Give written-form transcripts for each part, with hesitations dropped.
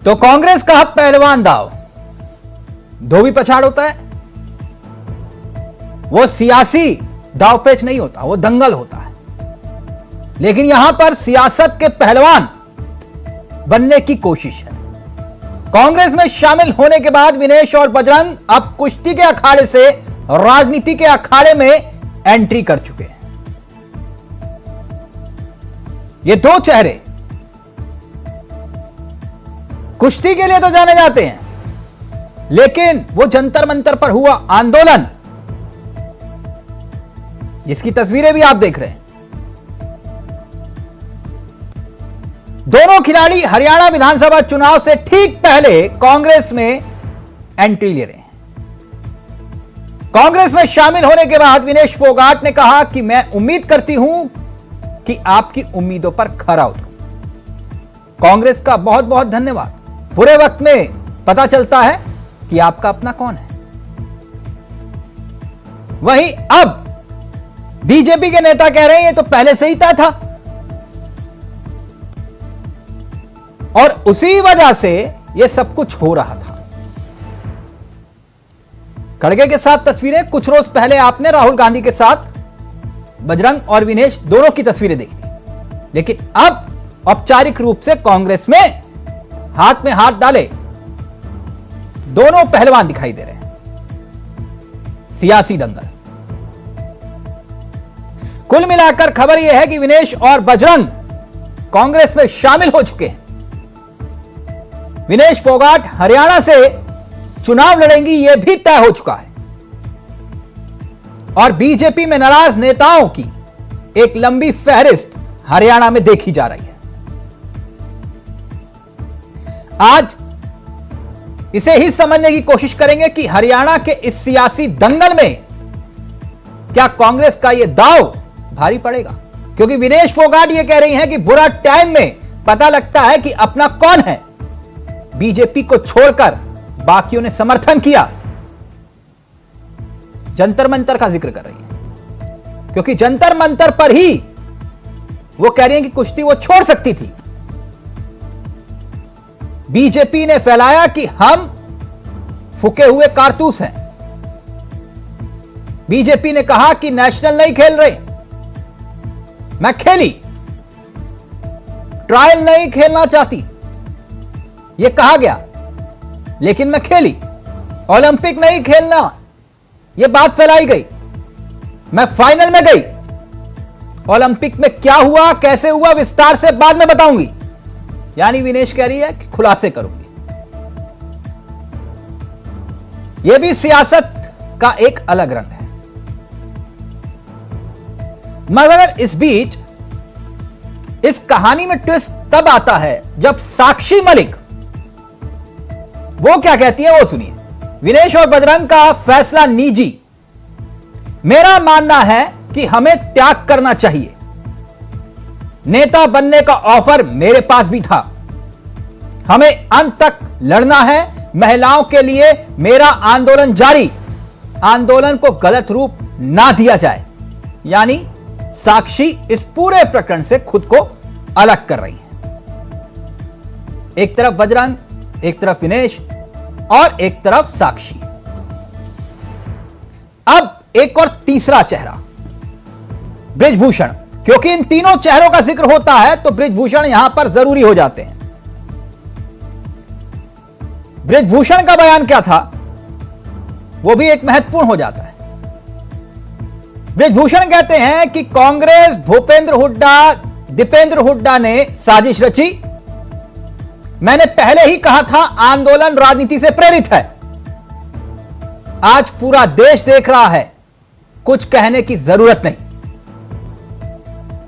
तो कांग्रेस का पहलवान दाव धोबी पछाड़ होता है। वो सियासी दाव पेच नहीं होता, वो दंगल होता है। लेकिन यहां पर सियासत के पहलवान बनने की कोशिश है। कांग्रेस में शामिल होने के बाद विनेश और बजरंग अब कुश्ती के अखाड़े से राजनीति के अखाड़े में एंट्री कर चुके हैं। ये दो चेहरे कुश्ती के लिए तो जाने जाते हैं, लेकिन वो जंतर मंतर पर हुआ आंदोलन, जिसकी तस्वीरें भी आप देख रहे हैं, दोनों खिलाड़ी हरियाणा विधानसभा चुनाव से ठीक पहले कांग्रेस में एंट्री ले रहे हैं। कांग्रेस में शामिल होने के बाद विनेश फोगाट ने कहा कि मैं उम्मीद करती हूं कि आपकी उम्मीदों पर खरा उतरूं। कांग्रेस का बहुत बहुत धन्यवाद। बुरे वक्त में पता चलता है कि आपका अपना कौन है। वहीं अब बीजेपी के नेता कह रहे हैं ये तो पहले से ही तय था, और उसी वजह से यह सब कुछ हो रहा था। खड़गे के साथ तस्वीरें कुछ रोज पहले आपने राहुल गांधी के साथ बजरंग और विनेश दोनों की तस्वीरें देखी थी, लेकिन अब औपचारिक रूप से कांग्रेस में हाथ में हाथ डाले दोनों पहलवान दिखाई दे रहे हैं। सियासी दंगल। कुल मिलाकर खबर यह है कि विनेश और बजरंग कांग्रेस में शामिल हो चुके हैं। विनेश फोगाट हरियाणा से चुनाव लड़ेंगी, यह भी तय हो चुका है। और बीजेपी में नाराज नेताओं की एक लंबी फहरिस्त हरियाणा में देखी जा रही है। आज इसे ही समझने की कोशिश करेंगे कि हरियाणा के इस सियासी दंगल में क्या कांग्रेस का यह दांव भारी पड़ेगा, क्योंकि विनेश फोगाट यह कह रही हैं कि बुरा टाइम में पता लगता है कि अपना कौन है। बीजेपी को छोड़कर बाकियों ने समर्थन किया। जंतर मंतर का जिक्र कर रही है, क्योंकि जंतर मंतर पर ही वो कह रही हैं कि कुश्ती वो छोड़ सकती थी। बीजेपी ने फैलाया कि हम फूके हुए कारतूस हैं। बीजेपी ने कहा कि नेशनल नहीं खेल रहे, मैं खेली, ट्रायल नहीं खेलना चाहती, यह कहा गया, लेकिन मैं खेली। ओलंपिक नहीं खेलना, यह बात फैलाई गई, मैं फाइनल में गई। ओलंपिक में क्या हुआ, कैसे हुआ, विस्तार से बाद में बताऊंगी। यानी विनेश कह रही है कि खुलासे करूंगी। यह भी सियासत का एक अलग रंग है। मगर इस बीच इस कहानी में ट्विस्ट तब आता है जब साक्षी मलिक वो क्या कहती है, वो सुनिए। विनेश और बजरंग का फैसला निजी। मेरा मानना है कि हमें त्याग करना चाहिए। नेता बनने का ऑफर मेरे पास भी था। हमें अंत तक लड़ना है। महिलाओं के लिए मेरा आंदोलन जारी। आंदोलन को गलत रूप ना दिया जाए। यानी साक्षी इस पूरे प्रकरण से खुद को अलग कर रही है। एक तरफ बजरंग, एक तरफ विनेश और एक तरफ साक्षी। अब एक और तीसरा चेहरा, बृजभूषण। क्योंकि इन तीनों चेहरों का जिक्र होता है तो बृजभूषण यहां पर जरूरी हो जाते हैं। बृजभूषण का बयान क्या था, वो भी एक महत्वपूर्ण हो जाता है। बृजभूषण कहते हैं कि कांग्रेस, भूपेंद्र हुड्डा, दीपेंद्र हुड्डा ने साजिश रची। मैंने पहले ही कहा था आंदोलन राजनीति से प्रेरित है। आज पूरा देश देख रहा है, कुछ कहने की जरूरत नहीं।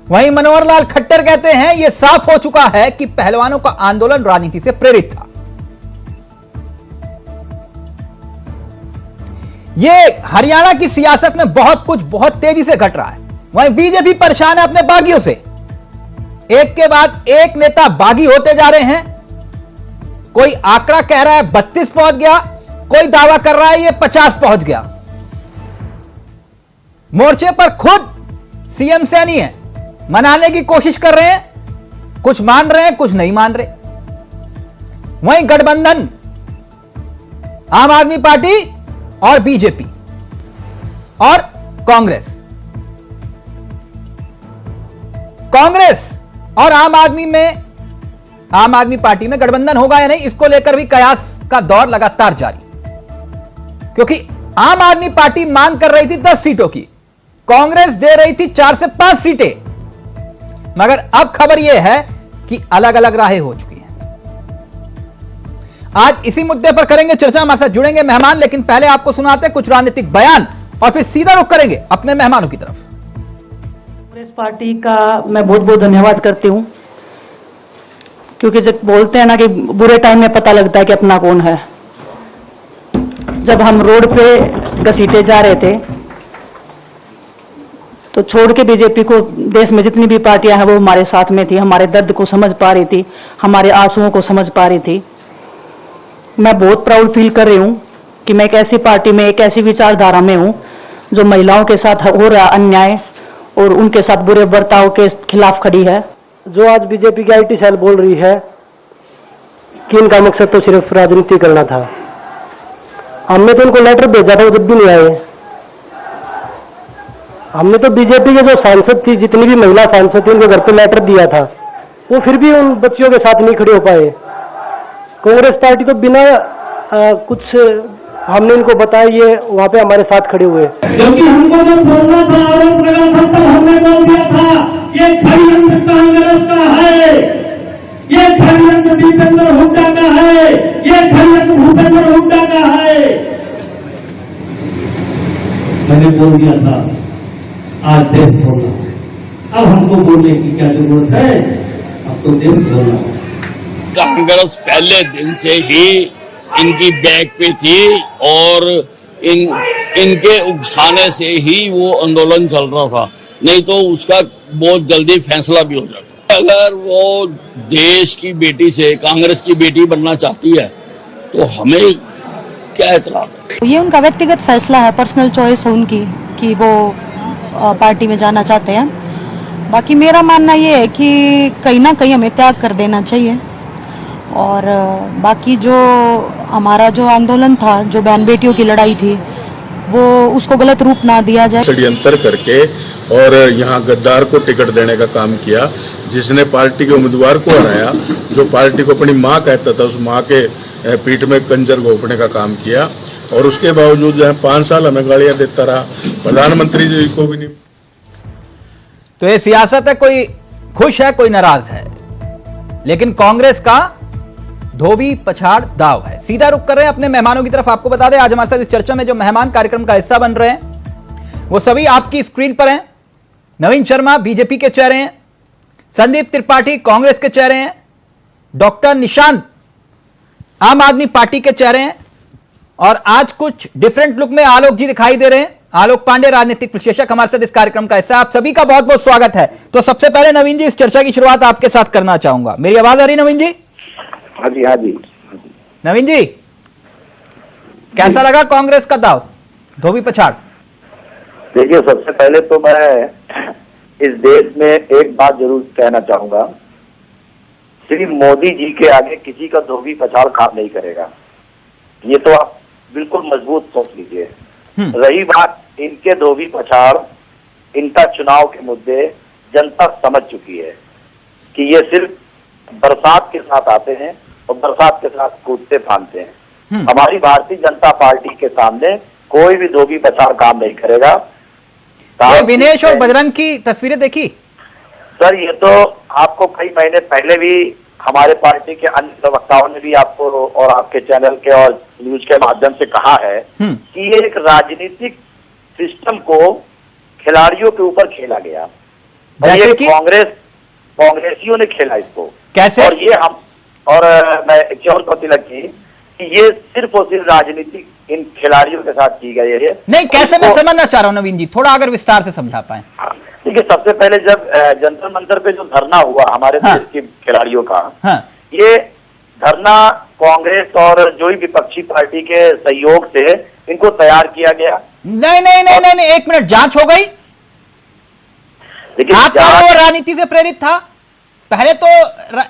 वहीं मनोहर लाल खट्टर कहते हैं यह साफ हो चुका है कि पहलवानों का आंदोलन राजनीति से प्रेरित था। यह हरियाणा की सियासत में बहुत कुछ बहुत तेजी से घट रहा है। वहीं बीजेपी परेशान है अपने बागियों से। एक के बाद एक नेता बागी होते जा रहे हैं। कोई आंकड़ा कह रहा है 32 पहुंच गया, कोई दावा कर रहा है ये 50 पहुंच गया। मोर्चे पर खुद सीएम सैनी है, मनाने की कोशिश कर रहे हैं, कुछ मान रहे हैं, कुछ नहीं मान रहे। वहीं गठबंधन आम आदमी पार्टी और बीजेपी और कांग्रेस और आम आदमी पार्टी में गठबंधन होगा या नहीं, इसको लेकर भी कयास का दौर लगातार जारी, क्योंकि आम आदमी पार्टी मांग कर रही थी 10 सीटों की, कांग्रेस दे रही थी 4 से 5 सीटें, मगर अब खबर यह है कि अलग अलग राहें हो चुकी हैं। आज इसी मुद्दे पर करेंगे चर्चा, हमारे साथ जुड़ेंगे मेहमान, लेकिन पहले आपको सुनाते हैं कुछ राजनीतिक बयान और फिर सीधा रुख करेंगे अपने मेहमानों की तरफ। कांग्रेस पार्टी का मैं बहुत बहुत धन्यवाद करती हूं, क्योंकि जब बोलते हैं ना कि बुरे टाइम में पता लगता है कि अपना कौन है। जब हम रोड पे घसीटे जा रहे थे तो छोड़ के बीजेपी को देश में जितनी भी पार्टियां हैं वो हमारे साथ में थी, हमारे दर्द को समझ पा रही थी, हमारे आंसुओं को समझ पा रही थी। मैं बहुत प्राउड फील कर रही हूं कि मैं एक ऐसी पार्टी में, एक ऐसी विचारधारा में हूं जो महिलाओं के साथ हो रहा अन्याय और उनके साथ बुरे बर्ताव के खिलाफ खड़ी है। जो आज बीजेपी की आईटी सेल बोल रही है कि इनका मकसद तो सिर्फ राजनीति करना था, हमने तो उनको लेटर भेजा था, वो जब भी नहीं आए। हमने तो बीजेपी के जो सांसद थी, जितनी भी महिला सांसद थी, उनके घर पे लेटर दिया था, वो फिर भी उन बच्चियों के साथ नहीं खड़े हो पाए। कांग्रेस पार्टी तो बिना कुछ हमने इनको बताया, ये वहाँ पे हमारे साथ खड़े हुए। क्योंकि हमको जब बोलना था, आरोप लगा था, तब हमने बोल दिया था ये षड्यंत्र कांग्रेस का है, ये षड्यंत्र दीपेंद्र हुड्डा का है, ये षड्यंत्र भूपेंद्र हुड्डा का है। मैंने बोल दिया था, आज देश बोला। अब हमको बोलने की क्या जरूरत है, अब तो देश बोला। कांग्रेस पहले दिन से ही इनकी बैक पे थी और इनके उकसाने से ही वो आंदोलन चल रहा था, नहीं तो उसका बहुत जल्दी फैसला भी हो जाता। अगर वो देश की बेटी से कांग्रेस की बेटी बनना चाहती है तो हमें क्या एतराज है। ये उनका व्यक्तिगत फैसला है, पर्सनल चॉइस है उनकी कि वो पार्टी में जाना चाहते हैं। बाकी मेरा मानना ये है कि कहीं ना कहीं हमें त्याग कर देना चाहिए, और बाकी जो हमारा जो आंदोलन था, जो बहन बेटियों की लड़ाई थी, वो उसको गलत रूप ना दिया जाए। षड्यंत्र करके और यहाँ गद्दार को टिकट देने का काम किया, जिसने पार्टी के उम्मीदवार को हराया, जो पार्टी को अपनी माँ कहता था, उस माँ के पीठ में कंजर घोंपने का काम किया, और उसके बावजूद जो है 5 साल हमें गालियां देता रहा, प्रधानमंत्री जी को भी नहीं। तो ये सियासत है, कोई खुश है कोई नाराज है, लेकिन कांग्रेस का धोबी पछाड़ दाव है। सीधा रुख कर रहे हैं अपने मेहमानों की तरफ। आपको बता दें आज हमारे साथ इस चर्चा में जो मेहमान कार्यक्रम का हिस्सा बन रहे हैं वो सभी आपकी स्क्रीन पर हैं। नवीन शर्मा बीजेपी के चेहरे हैं, संदीप त्रिपाठी कांग्रेस के चेहरे हैं, डॉक्टर निशांत आम आदमी पार्टी के चेहरे हैं, और आज कुछ डिफरेंट लुक में आलोक जी दिखाई दे रहे हैं। आलोक पांडे राजनीतिक विश्लेषक हमारे साथ इस कार्यक्रम का हिस्सा। आप सभी का बहुत बहुत स्वागत है। तो सबसे पहले नवीन जी, इस चर्चा की शुरुआत आपके साथ करना चाहूंगा। मेरी आवाज आ रही नवीन जी? हाँ जी, हाँ जी। नवीन जी, कैसा लगा कांग्रेस का दाव, धोबी पछाड़? देखिए, सबसे पहले तो मैं इस देश में एक बात जरूर कहना चाहूंगा, श्री मोदी जी के आगे किसी का धोबी पछाड़ काम नहीं करेगा। ये तो आप बिल्कुल मजबूत सोच लीजिए। रही बात इनके धोबी पछाड़, इनका चुनाव के मुद्दे जनता समझ चुकी है कि ये सिर्फ बरसात के साथ आते हैं और बरसात के साथ कूदते फांदते हैं। हमारी भारतीय जनता पार्टी के सामने कोई भी धोबी पछाड़ काम नहीं करेगा। विनेश और बजरंग की तस्वीरें देखी सर? ये तो आपको कई महीने पहले भी हमारे पार्टी के अन्य प्रवक्ताओं ने भी आपको और आपके चैनल के और न्यूज के माध्यम से कहा है कि ये एक राजनीतिक सिस्टम को खिलाड़ियों के ऊपर खेला गया, और ये कांग्रेसियों ने खेला इसको। कैसे? और ये हम और मैं एक और बात लगी कि ये सिर्फ और सिर्फ राजनीतिक इन खिलाड़ियों के साथ की गई है। नहीं, कैसे मैं समझना चाह रहा हूँ नवीन जी, थोड़ा अगर विस्तार से समझा पाए। देखिए, सबसे पहले जब जंतर मंतर पे जो धरना हुआ हमारे देश के खिलाड़ियों का, ये धरना कांग्रेस और जो ही विपक्षी पार्टी के सहयोग से इनको तैयार किया गया। नहीं नहीं नहीं नहीं, नहीं, एक मिनट, जांच हो गई? आपका वो राजनीति से प्रेरित था? पहले तो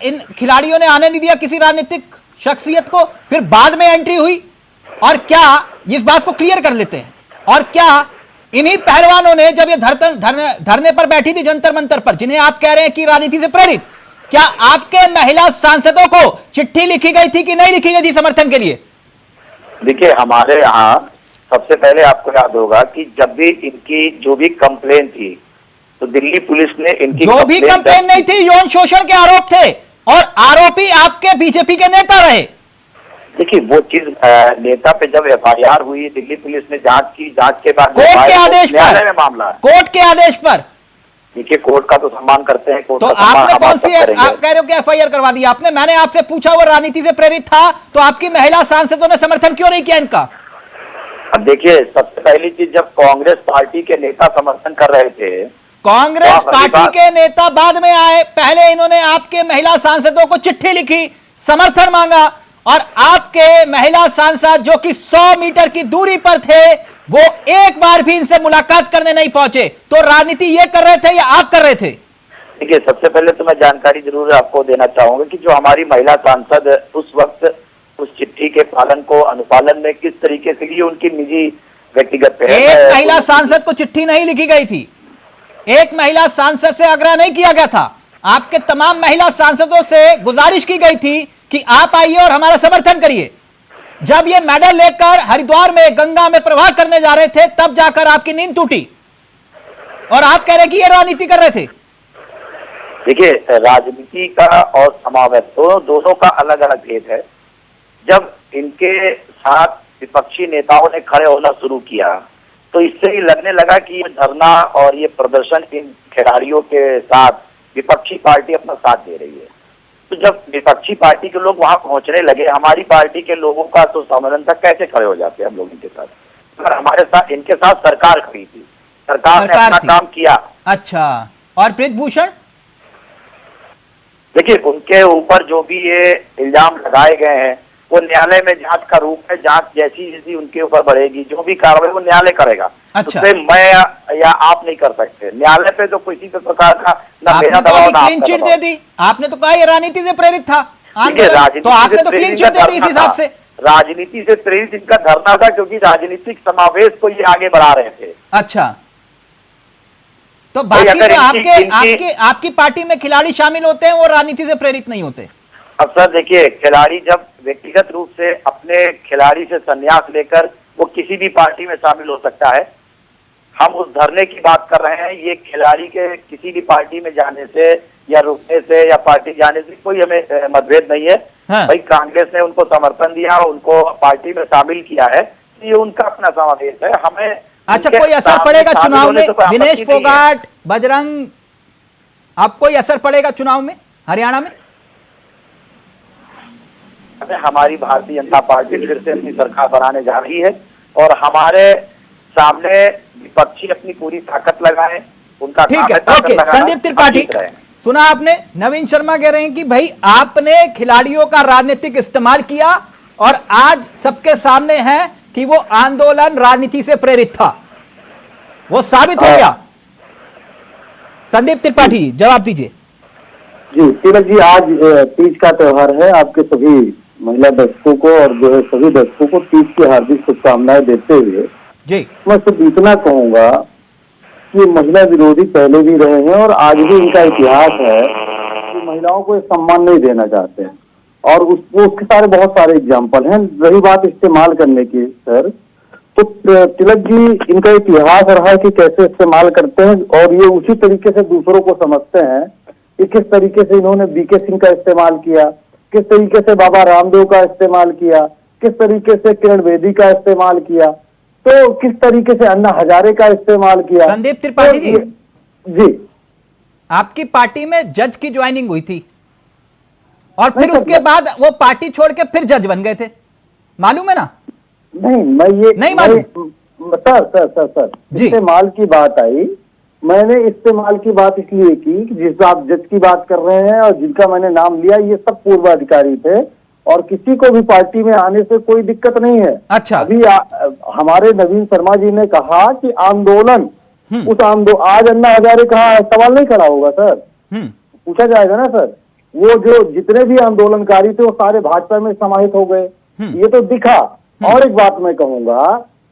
इन खिलाड़ियों ने आने नहीं दिया किसी राजनीतिक शख्सियत को, फिर बाद में एंट्री हुई? और क्या इस बात को क्लियर कर लेते हैं, और क्या इन्हीं पहलवानों ने जब ये धरने पर बैठी थी जंतर मंतर पर, जिन्हें आप कह रहे हैं कि राजनीति से प्रेरित, क्या आपके महिला सांसदों को चिट्ठी लिखी गई थी कि नहीं लिखी गई थी समर्थन के लिए? देखिए, हमारे यहाँ सबसे पहले आपको याद होगा कि जब भी इनकी जो भी कंप्लेन थी तो दिल्ली पुलिस ने इनकी जो भी कंप्लेन नहीं थी, यौन शोषण के आरोप थे, और आरोपी आपके बीजेपी के नेता रहे। देखिए, वो चीज नेता पे जब एफआईआर हुई, दिल्ली पुलिस ने जांच की, जांच के बाद कोर्ट के आदेश न्यायालय पर, में मामला है। कोर्ट के आदेश पर। देखिए, कोर्ट का तो सम्मान करते हैं, कोर्ट तो का सम्मान आपने हम कौन आप सी, सब करेंगे। आप कह रहे हो कि एफआईआर करवा दी आपने? मैंने आपसे पूछा वो राजनीति से प्रेरित था, तो आपकी महिला सांसदों ने समर्थन क्यों नहीं किया इनका? अब देखिए, सबसे पहली चीज, जब कांग्रेस पार्टी के नेता समर्थन कर रहे थे, कांग्रेस पार्टी के नेता बाद में आए, पहले इन्होंने आपके महिला सांसदों को चिट्ठी लिखी, समर्थन मांगा, और आपके महिला सांसद जो कि 100 मीटर की दूरी पर थे, वो एक बार भी इनसे मुलाकात करने नहीं पहुंचे। तो राजनीति ये कर रहे थे या आप कर रहे थे? देखिए, सबसे पहले तो मैं जानकारी जरूर आपको देना चाहूंगा कि जो हमारी महिला सांसद उस वक्त उस चिट्ठी के पालन को अनुपालन में किस तरीके से की, उनकी निजी व्यक्तिगत एक महिला सांसद को चिट्ठी नहीं लिखी गई थी, एक महिला सांसद से आग्रह नहीं किया गया था, आपके तमाम महिला सांसदों से गुजारिश की गई थी कि आप आइए और हमारा समर्थन करिए। जब ये मेडल लेकर हरिद्वार में गंगा में प्रवाह करने जा रहे थे, तब जाकर आपकी नींद टूटी और आप कह रहे कि ये राजनीति कर रहे थे। देखिए, राजनीति का और समावेश दोनों का अलग अलग भेद है। जब इनके साथ विपक्षी नेताओं ने खड़े होना शुरू किया, तो इससे ही लगने लगा कि ये धरना और ये प्रदर्शन इन खिलाड़ियों के साथ विपक्षी पार्टी अपना साथ दे रही है। तो जब विपक्षी पार्टी के लोग वहां पहुंचने लगे, हमारी पार्टी के लोगों का तो समाधान था, कैसे खड़े हो जाते हम लोग इनके साथ? अगर हमारे साथ, इनके साथ सरकार खड़ी थी, सरकार ने अपना काम किया। अच्छा, और ब्रिजभूषण? देखिए, उनके ऊपर जो भी ये इल्जाम लगाए गए हैं, वो न्यायालय में जांच का रूप है। जांच जैसी जैसी उनके ऊपर बढ़ेगी, जो भी कार्रवाई वो न्यायालय करेगा। अच्छा। तो मैं या आप नहीं कर सकते। न्यायालय पे तो किसी भी प्रकार का ना मेरा आपने दबाव, तो ना क्लीन चिट दे दी, आपने तो कहा ये राजनीति से प्रेरित था आंदोलन, तो आपने तो क्लीन चिट दे दी इस हिसाब से। राजनीति से प्रेरित इनका धरना था, क्योंकि राजनीतिक समावेश को ये आगे बढ़ा रहे थे। अच्छा, तो बाकी जो आपकी पार्टी में खिलाड़ी शामिल होते हैं, वो राजनीति से प्रेरित नहीं होते? अब सर देखिए, खिलाड़ी जब व्यक्तिगत रूप से अपने खिलाड़ी से संन्यास लेकर वो किसी भी पार्टी में शामिल हो सकता है। हम उस धरने की बात कर रहे हैं। ये खिलाड़ी के किसी भी पार्टी में जाने से या रुकने से या पार्टी जाने से कोई हमें मतभेद नहीं है। हाँ। भाई, कांग्रेस ने उनको समर्थन दिया, उनको पार्टी में शामिल किया है, ये उनका अपना समावेश है। हमें अच्छा, कोई असर पड़ेगा चुनाव में? विनेश फोगाट, बजरंग, आप कोई असर पड़ेगा चुनाव में हरियाणा में? हमारी भारतीय जनता पार्टी फिर से अपनी सरकार बनाने जा रही है, और हमारे सामने विपक्षी अपनी पूरी ताकत लगाए। उनका ठीक है, ओके। संदीप त्रिपाठी, सुना आपने, नवीन शर्मा कह रहे हैं कि भाई आपने खिलाड़ियों का राजनीतिक इस्तेमाल किया, और आज सबके सामने है कि वो आंदोलन राजनीति से प्रेरित था, वो साबित हो गया। संदीप त्रिपाठी, जवाब दीजिए। जी तिलक जी, आज तीज का त्योहार है। आपके सभी महिला दर्शकों को और जो है सभी दर्शकों को तीज की हार्दिक शुभकामनाएं देते हुए जी मैं सिर्फ इतना कहूंगा कि महिला विरोधी पहले भी रहे हैं और आज भी इनका इतिहास है कि महिलाओं को सम्मान नहीं देना चाहते हैं, और उसके सारे बहुत सारे एग्जाम्पल हैं। रही बात इस्तेमाल करने की सर, तो तिलक जी, इनका इतिहास रहा है कि कैसे इस्तेमाल करते हैं, और ये उसी तरीके से दूसरों को समझते हैं कि किस तरीके से इन्होंने बीके सिंह का इस्तेमाल किया, किस तरीके से बाबा रामदेव का इस्तेमाल किया, किस तरीके से किरण बेदी का इस्तेमाल किया, तो किस तरीके से अन्ना हजारे का इस्तेमाल किया। संदीप त्रिपाठी जी, जी, आपकी पार्टी में जज की ज्वाइनिंग हुई थी, और फिर उसके बाद वो पार्टी छोड़ के फिर जज बन गए थे, मालूम है ना? नहीं, मैं ये नहीं मालूम। सर इस्तेमाल की बात आई, मैंने इस्तेमाल की बात इसलिए की कि जिस आप जज की बात कर रहे हैं और जिनका मैंने नाम लिया, ये सब पूर्व अधिकारी थे, और किसी को भी पार्टी में आने से कोई दिक्कत नहीं है। अच्छा, अभी हमारे नवीन शर्मा जी ने कहा कि आंदोलन, उस आज अन्ना हजारे कहा, सवाल नहीं खड़ा होगा सर, पूछा जाएगा ना सर। वो जो जितने भी आंदोलनकारी थे वो सारे भाजपा में समाहित हो गए, ये तो दिखा। और एक बात मैं कहूंगा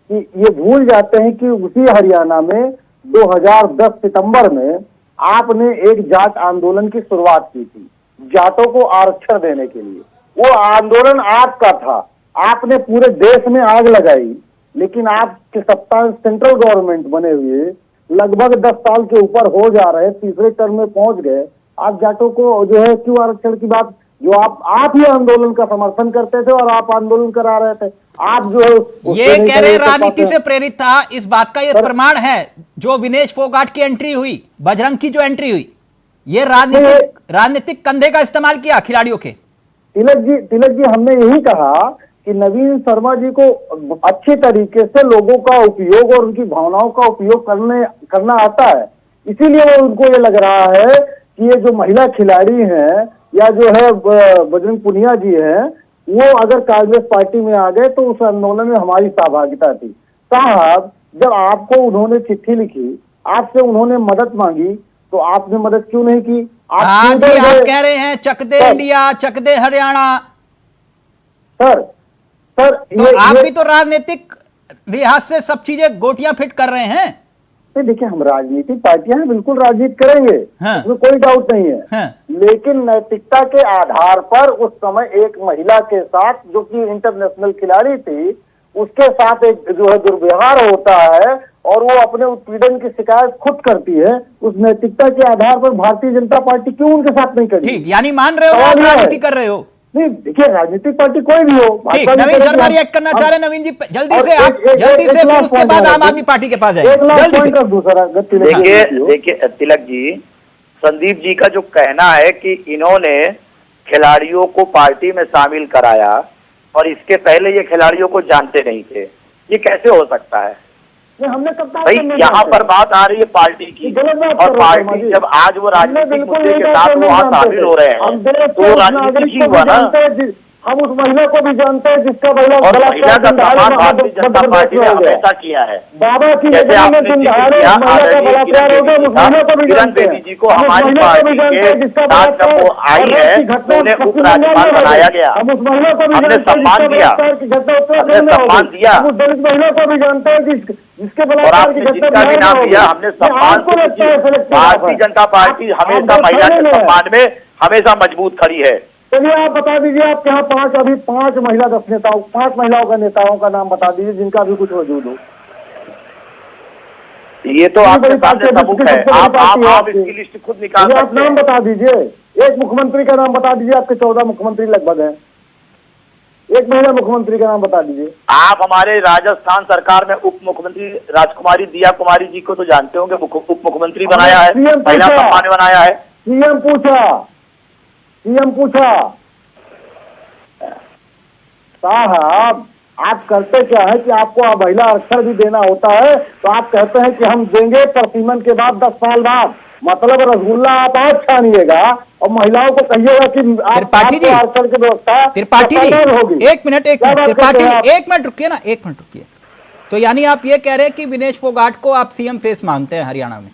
कि ये भूल जाते हैं कि उसी हरियाणा में 2010 सितंबर में आपने एक जाट आंदोलन की शुरुआत की थी, जाटों को आरक्षण देने के लिए। वो आंदोलन आपका था, आपने पूरे देश में आग लगाई, लेकिन आपके सत्ता सेंट्रल गवर्नमेंट बने हुए लगभग 10 साल के ऊपर हो जा रहे, तीसरे टर्म में पहुंच गए, आप जाटों को जो है क्यों आरक्षण की बात, जो आप ही आंदोलन का समर्थन करते थे और आप आंदोलन करा रहे थे, आप जो है ये कह रहे राजनीति से प्रेरित था, इस बात का ये प्रमाण है जो विनेश फोगाट की एंट्री हुई, बजरंग की जो एंट्री हुई, ये राजनीतिक कंधे का इस्तेमाल किया खिलाड़ियों के। तिलक जी हमने यही कहा कि नवीन शर्मा जी को अच्छे तरीके से लोगों का उपयोग और उनकी भावनाओं का उपयोग करना आता है, इसीलिए वो उनको ये लग रहा है कि ये जो महिला खिलाड़ी हैं या जो है बजरंग पुनिया जी हैं, वो अगर कांग्रेस पार्टी में आ गए तो उस आंदोलन में हमारी सहभागिता थी। साहब, जब आपको उन्होंने चिट्ठी लिखी, आपसे उन्होंने मदद मांगी, तो आपने मदद क्यों नहीं की? आप कह रहे हैं चक दे इंडिया, चक दे हरियाणा। सर तो आप भी तो राजनीतिक लिहाज से सब चीजें गोटियां फिट कर रहे हैं। देखिए, हम राजनीतिक पार्टियां हैं, बिल्कुल राजनीति करेंगे, उसमें कोई डाउट नहीं है, लेकिन नैतिकता के आधार पर उस समय एक महिला के साथ, जो कि इंटरनेशनल खिलाड़ी थी, उसके साथ एक जो है दुर्व्यवहार होता है और वो अपने उत्पीड़न की शिकायत खुद करती है, उस नैतिकता के आधार पर भारतीय जनता पार्टी क्यों उनके साथ नहीं करी? ठीक, यानी मान रहे हो आप राजनीति कर रहे हो? नहीं, देखिए, राजनीतिक पार्टी कोई भी हो, नवीन शर्मा रिएक्ट करना चाह रहे हैं। नवीन जी जल्दी से आप, जल्दी से, फिर उसके बाद आम आदमी पार्टी के पास जाएंगे, जल्दी से। देखिए तिलक जी, संदीप जी का जो कहना है कि इन्होंने खिलाड़ियों को पार्टी में शामिल कराया और इसके पहले ये खिलाड़ियों को जानते नहीं थे, ये कैसे हो सकता है? हमने कब भाई, यहाँ पर बात आ रही है पार्टी की, और पार्टी जब आज वो राजनीतिक मुद्दे के साथ वो वहाँ शामिल हो रहे हैं, तो राजनीतिक ही हुआ ना। हम उस महिला को भी जानते हैं जिसका महिला और महिला का सम्मान भारतीय जनता पार्टी ने हमेशा किया है। बाबा की जैसे आपने किरण बेदी जी को हमारी पार्टी के साथ जब वो आई है तो उन्हें उपराज्यपाल बनाया गया, हमने सम्मान दिया, हमने सम्मान दिया, दलित महिला को भी जानते हैं जिसके और आपने जिसका भी नाम दिया हमने सम्मान। भारतीय जनता पार्टी हमेशा महिला के सम्मान में हमेशा मजबूत खड़ी है। चलिए, आप बता दीजिए, आपके यहाँ पांच महिला पांच महिलाओं का नेताओं का नाम बता दीजिए जिनका भी कुछ वजूद हो। ये तो आपके सामने सबूत है, आप इसकी लिस्ट खुद निकाल सकते हैं। आप नाम बता दीजिए, एक मुख्यमंत्री का नाम बता दीजिए, आपके 14 मुख्यमंत्री लगभग हैं, एक महिला मुख्यमंत्री का नाम बता दीजिए। आप हमारे राजस्थान सरकार में उप मुख्यमंत्री राजकुमारी दिया कुमारी जी को तो जानते होंगे, उप मुख्यमंत्री बनाया है, महिला सम्मान बनाया है। सीएम पूछा साहब, आप करते क्या है कि आपको महिला आरक्षण भी देना होता है, तो आप कहते हैं कि हम देंगे प्रसीमन के बाद 10 साल बाद, मतलब रसगुल्ला आप आज छानिएगा और महिलाओं को कहिएगा कि त्रिपाठी जी आरक्षण की व्यवस्था, त्रिपाठी जी होगी। एक मिनट त्रिपाठी जी, एक मिनट रुकिए ना, एक मिनट रुकिए। तो यानी आप ये कह रहे हैं कि विनेश फोगाट को आप सीएम फेस मानते हैं हरियाणा में?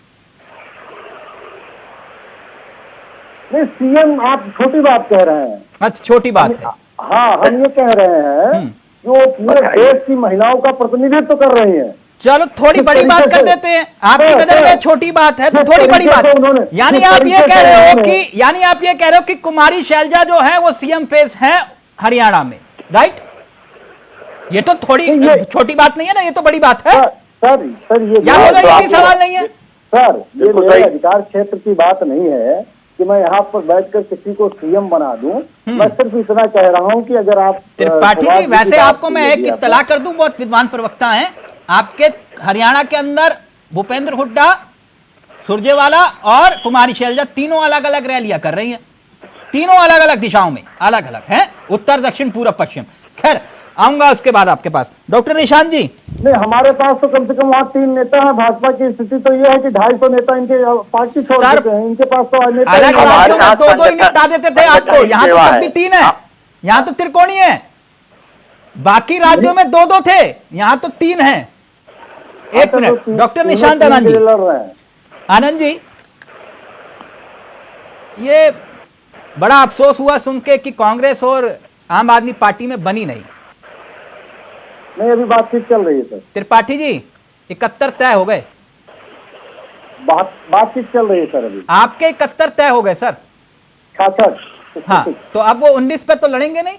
नहीं, सीएम आप छोटी बात कह रहे हैं। अच्छा, छोटी बात है। हाँ, हम ये कह रहे हैं जो पूरे देश की महिलाओं का प्रतिनिधित्व कर रही हैं। चलो, थोड़ी बड़ी बात कर देते हैं, आपकी नजर में छोटी बात है तो थोड़ी बड़ी बात। यानी आप ये कह रहे हो कि कुमारी शैलजा जो है वो सीएम फेस है हरियाणा में, राइट? ये तो थोड़ी छोटी बात नहीं है ना, ये तो बड़ी बात है। सर ये भी सवाल नहीं है सर, ये मेरे अधिकार क्षेत्र की बात नहीं है कि मैं यहाँ पर बैठकर किसी को सीएम बना दूं। मैं सिर्फ इतना कह रहा हूं कि अगर आप त्रिपाठी जी, वैसे आपको मैं एक इत्तला कर दूं, बहुत विद्वान प्रवक्ता हैं आपके, हरियाणा के अंदर भूपेंद्र हुड्डा, सुरजेवाला और कुमारी शैलजा तीनों अलग अलग रैलियां कर रही हैं, तीनों अलग अलग दिशाओं में, अलग अलग हैं, उत्तर दक्षिण पूर्व पश्चिम। खैर, आऊंगा उसके बाद आपके पास। डॉक्टर निशांत जी, नहीं, हमारे पास तो कम से कम वहाँ 3 नेता हैं। भाजपा की स्थिति तो ये है कि 250 नेता इनके पार्टी छोड़ चुके हैं, इनके पास तो नेता अलग राज्यों में 2-2 ही निपटा देते थे आपको, यहाँ तो तब भी 3 है, यहाँ तो त्रिकोणीय है। बाकी राज्यों में 2-2 थे, यहाँ तो 3 है। एक मिनट, डॉक्टर निशांत आनंद जी, आनंद जी, ये बड़ा अफसोस हुआ सुन के कि कांग्रेस और आम आदमी पार्टी में बनी नहीं। नहीं, अभी बातचीत चल रही है सर। त्रिपाठी जी 71 तय हो गए। बातचीत चल रही है सर अभी। आपके 71 तय हो गए सर। 66। हाँ, तो अब वो 19 पे तो लड़ेंगे नहीं?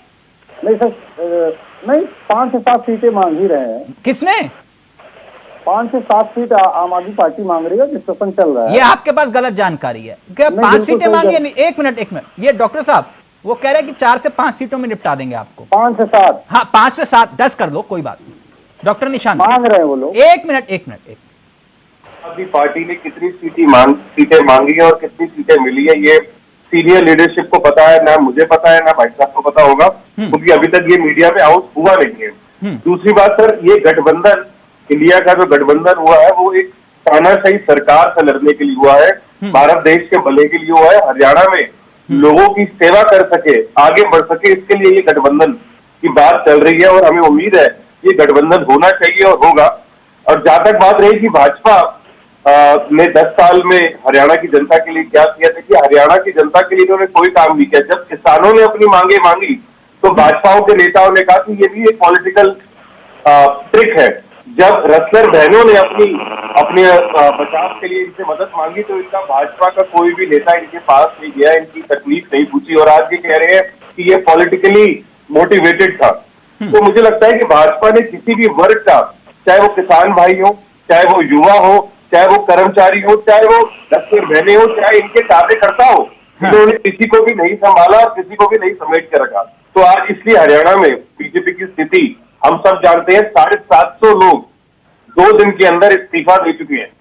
नहीं सर, नहीं, 5 से 7 सीटें मांग ही रहे हैं। किसने? 5 से 7 सीट आम आदमी पार्टी मांग रही है, डिस्कशन चल रहा है। ये आपके पास गलत जानकारी है। क्या 5 सीटें मांगी है? एक मिनट, ये डॉक्टर साहब वो कह रहे हैं कि 4 से 5 सीटों में निपटा देंगे आपको। 5 से 7। हाँ, 5 से 7, 10 कर लो, कोई बात नहीं। डॉक्टर निशान मांग रहे हैं वो लोग। एक मिनट। अभी पार्टी ने कितनी सीटें मांगी है और कितनी सीटें मिली है, ये सीनियर लीडरशिप को पता है, ना मुझे पता है, ना भाई साहब को पता होगा, क्योंकि अभी तक ये मीडिया में आउट हुआ नहीं है। दूसरी बात सर, ये गठबंधन, इंडिया का जो गठबंधन हुआ है वो एक तानाशाही सरकार से लड़ने के लिए हुआ है, भारत देश के भले के लिए हुआ है, हरियाणा में लोगों की सेवा कर सके, आगे बढ़ सके, इसके लिए ये गठबंधन की बात चल रही है और हमें उम्मीद है ये गठबंधन होना चाहिए और होगा। और जहां तक बात रही कि भाजपा ने 10 साल में हरियाणा की जनता के लिए क्या किया था, कि हरियाणा की जनता के लिए इन्होंने कोई काम नहीं किया। जब किसानों ने अपनी मांगे मांगी तो भाजपाओं के नेताओं ने कहा कि ये भी एक पॉलिटिकल ट्रिक है। जब रसलर बहनों ने अपने बचाव के लिए इनसे मदद मांगी तो इनका भाजपा का कोई भी नेता इनके पास नहीं गया, इनकी तकलीफ नहीं पूछी और आज ये कह रहे हैं कि ये पॉलिटिकली मोटिवेटेड था। तो मुझे लगता है कि भाजपा ने किसी भी वर्ग का, चाहे वो किसान भाई हो, चाहे वो युवा हो, चाहे वो कर्मचारी हो, चाहे वो रसलर बहनें हो, चाहे इनके कार्यकर्ता हो, इन्होंने किसी को भी नहीं संभाला और किसी को भी नहीं समेट के रखा। तो आज इसलिए हरियाणा में बीजेपी की स्थिति हम सब जानते हैं। 750 लोग 2 दिन के अंदर इस्तीफा दे चुके हैं,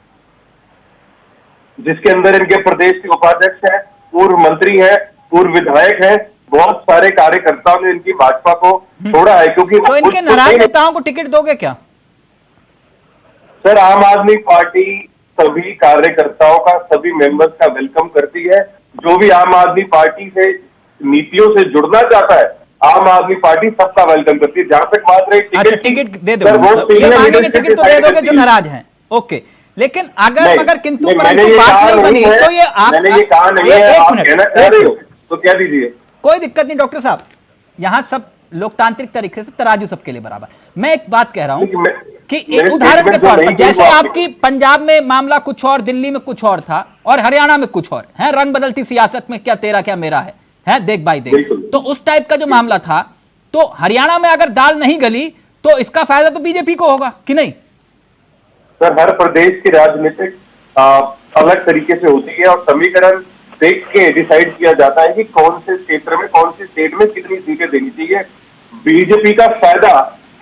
जिसके अंदर इनके प्रदेश के उपाध्यक्ष हैं, पूर्व मंत्री हैं, पूर्व विधायक हैं, बहुत सारे कार्यकर्ताओं ने इनकी भाजपा को छोड़ा है। क्योंकि तो इनके नाराज नेताओं को टिकट दोगे क्या? सर, आम आदमी पार्टी सभी कार्यकर्ताओं का, सभी मेंबर्स का वेलकम करती है। जो भी आम आदमी पार्टी से नीतियों से जुड़ना चाहता है, आम आदमी पार्टी सबका वेलकम करती है। जहां तक बात रही टिकट दे दो, ये मांगेंगे टिकट तो दे दोगे जो नाराज हैं, ओके। लेकिन अगर मगर किंतु परंतु बात नहीं बनी तो ये आप एक मिनट तो क्या दीजिए, कोई दिक्कत नहीं डॉक्टर साहब, यहां सब लोकतांत्रिक तरीके से तराजू सबके लिए बराबर। मैं एक बात कह रहा हूं कि एक उदाहरण के तौर पर, जैसे आपकी पंजाब में मामला कुछ और, दिल्ली में कुछ और था और हरियाणा में कुछ और है, रंग बदलती सियासत में क्या तेरा क्या मेरा है देख भाई देख, तो उस टाइप का जो मामला था, तो हरियाणा में अगर दाल नहीं गली तो इसका फायदा तो बीजेपी को होगा कि नहीं? सर, हर प्रदेश की राजनीतिक अलग तरीके से होती है और समीकरण देख के डिसाइड किया जाता है कि कौन से क्षेत्र में, कौन से स्टेट में कितनी सीटें देनी चाहिए। बीजेपी का फायदा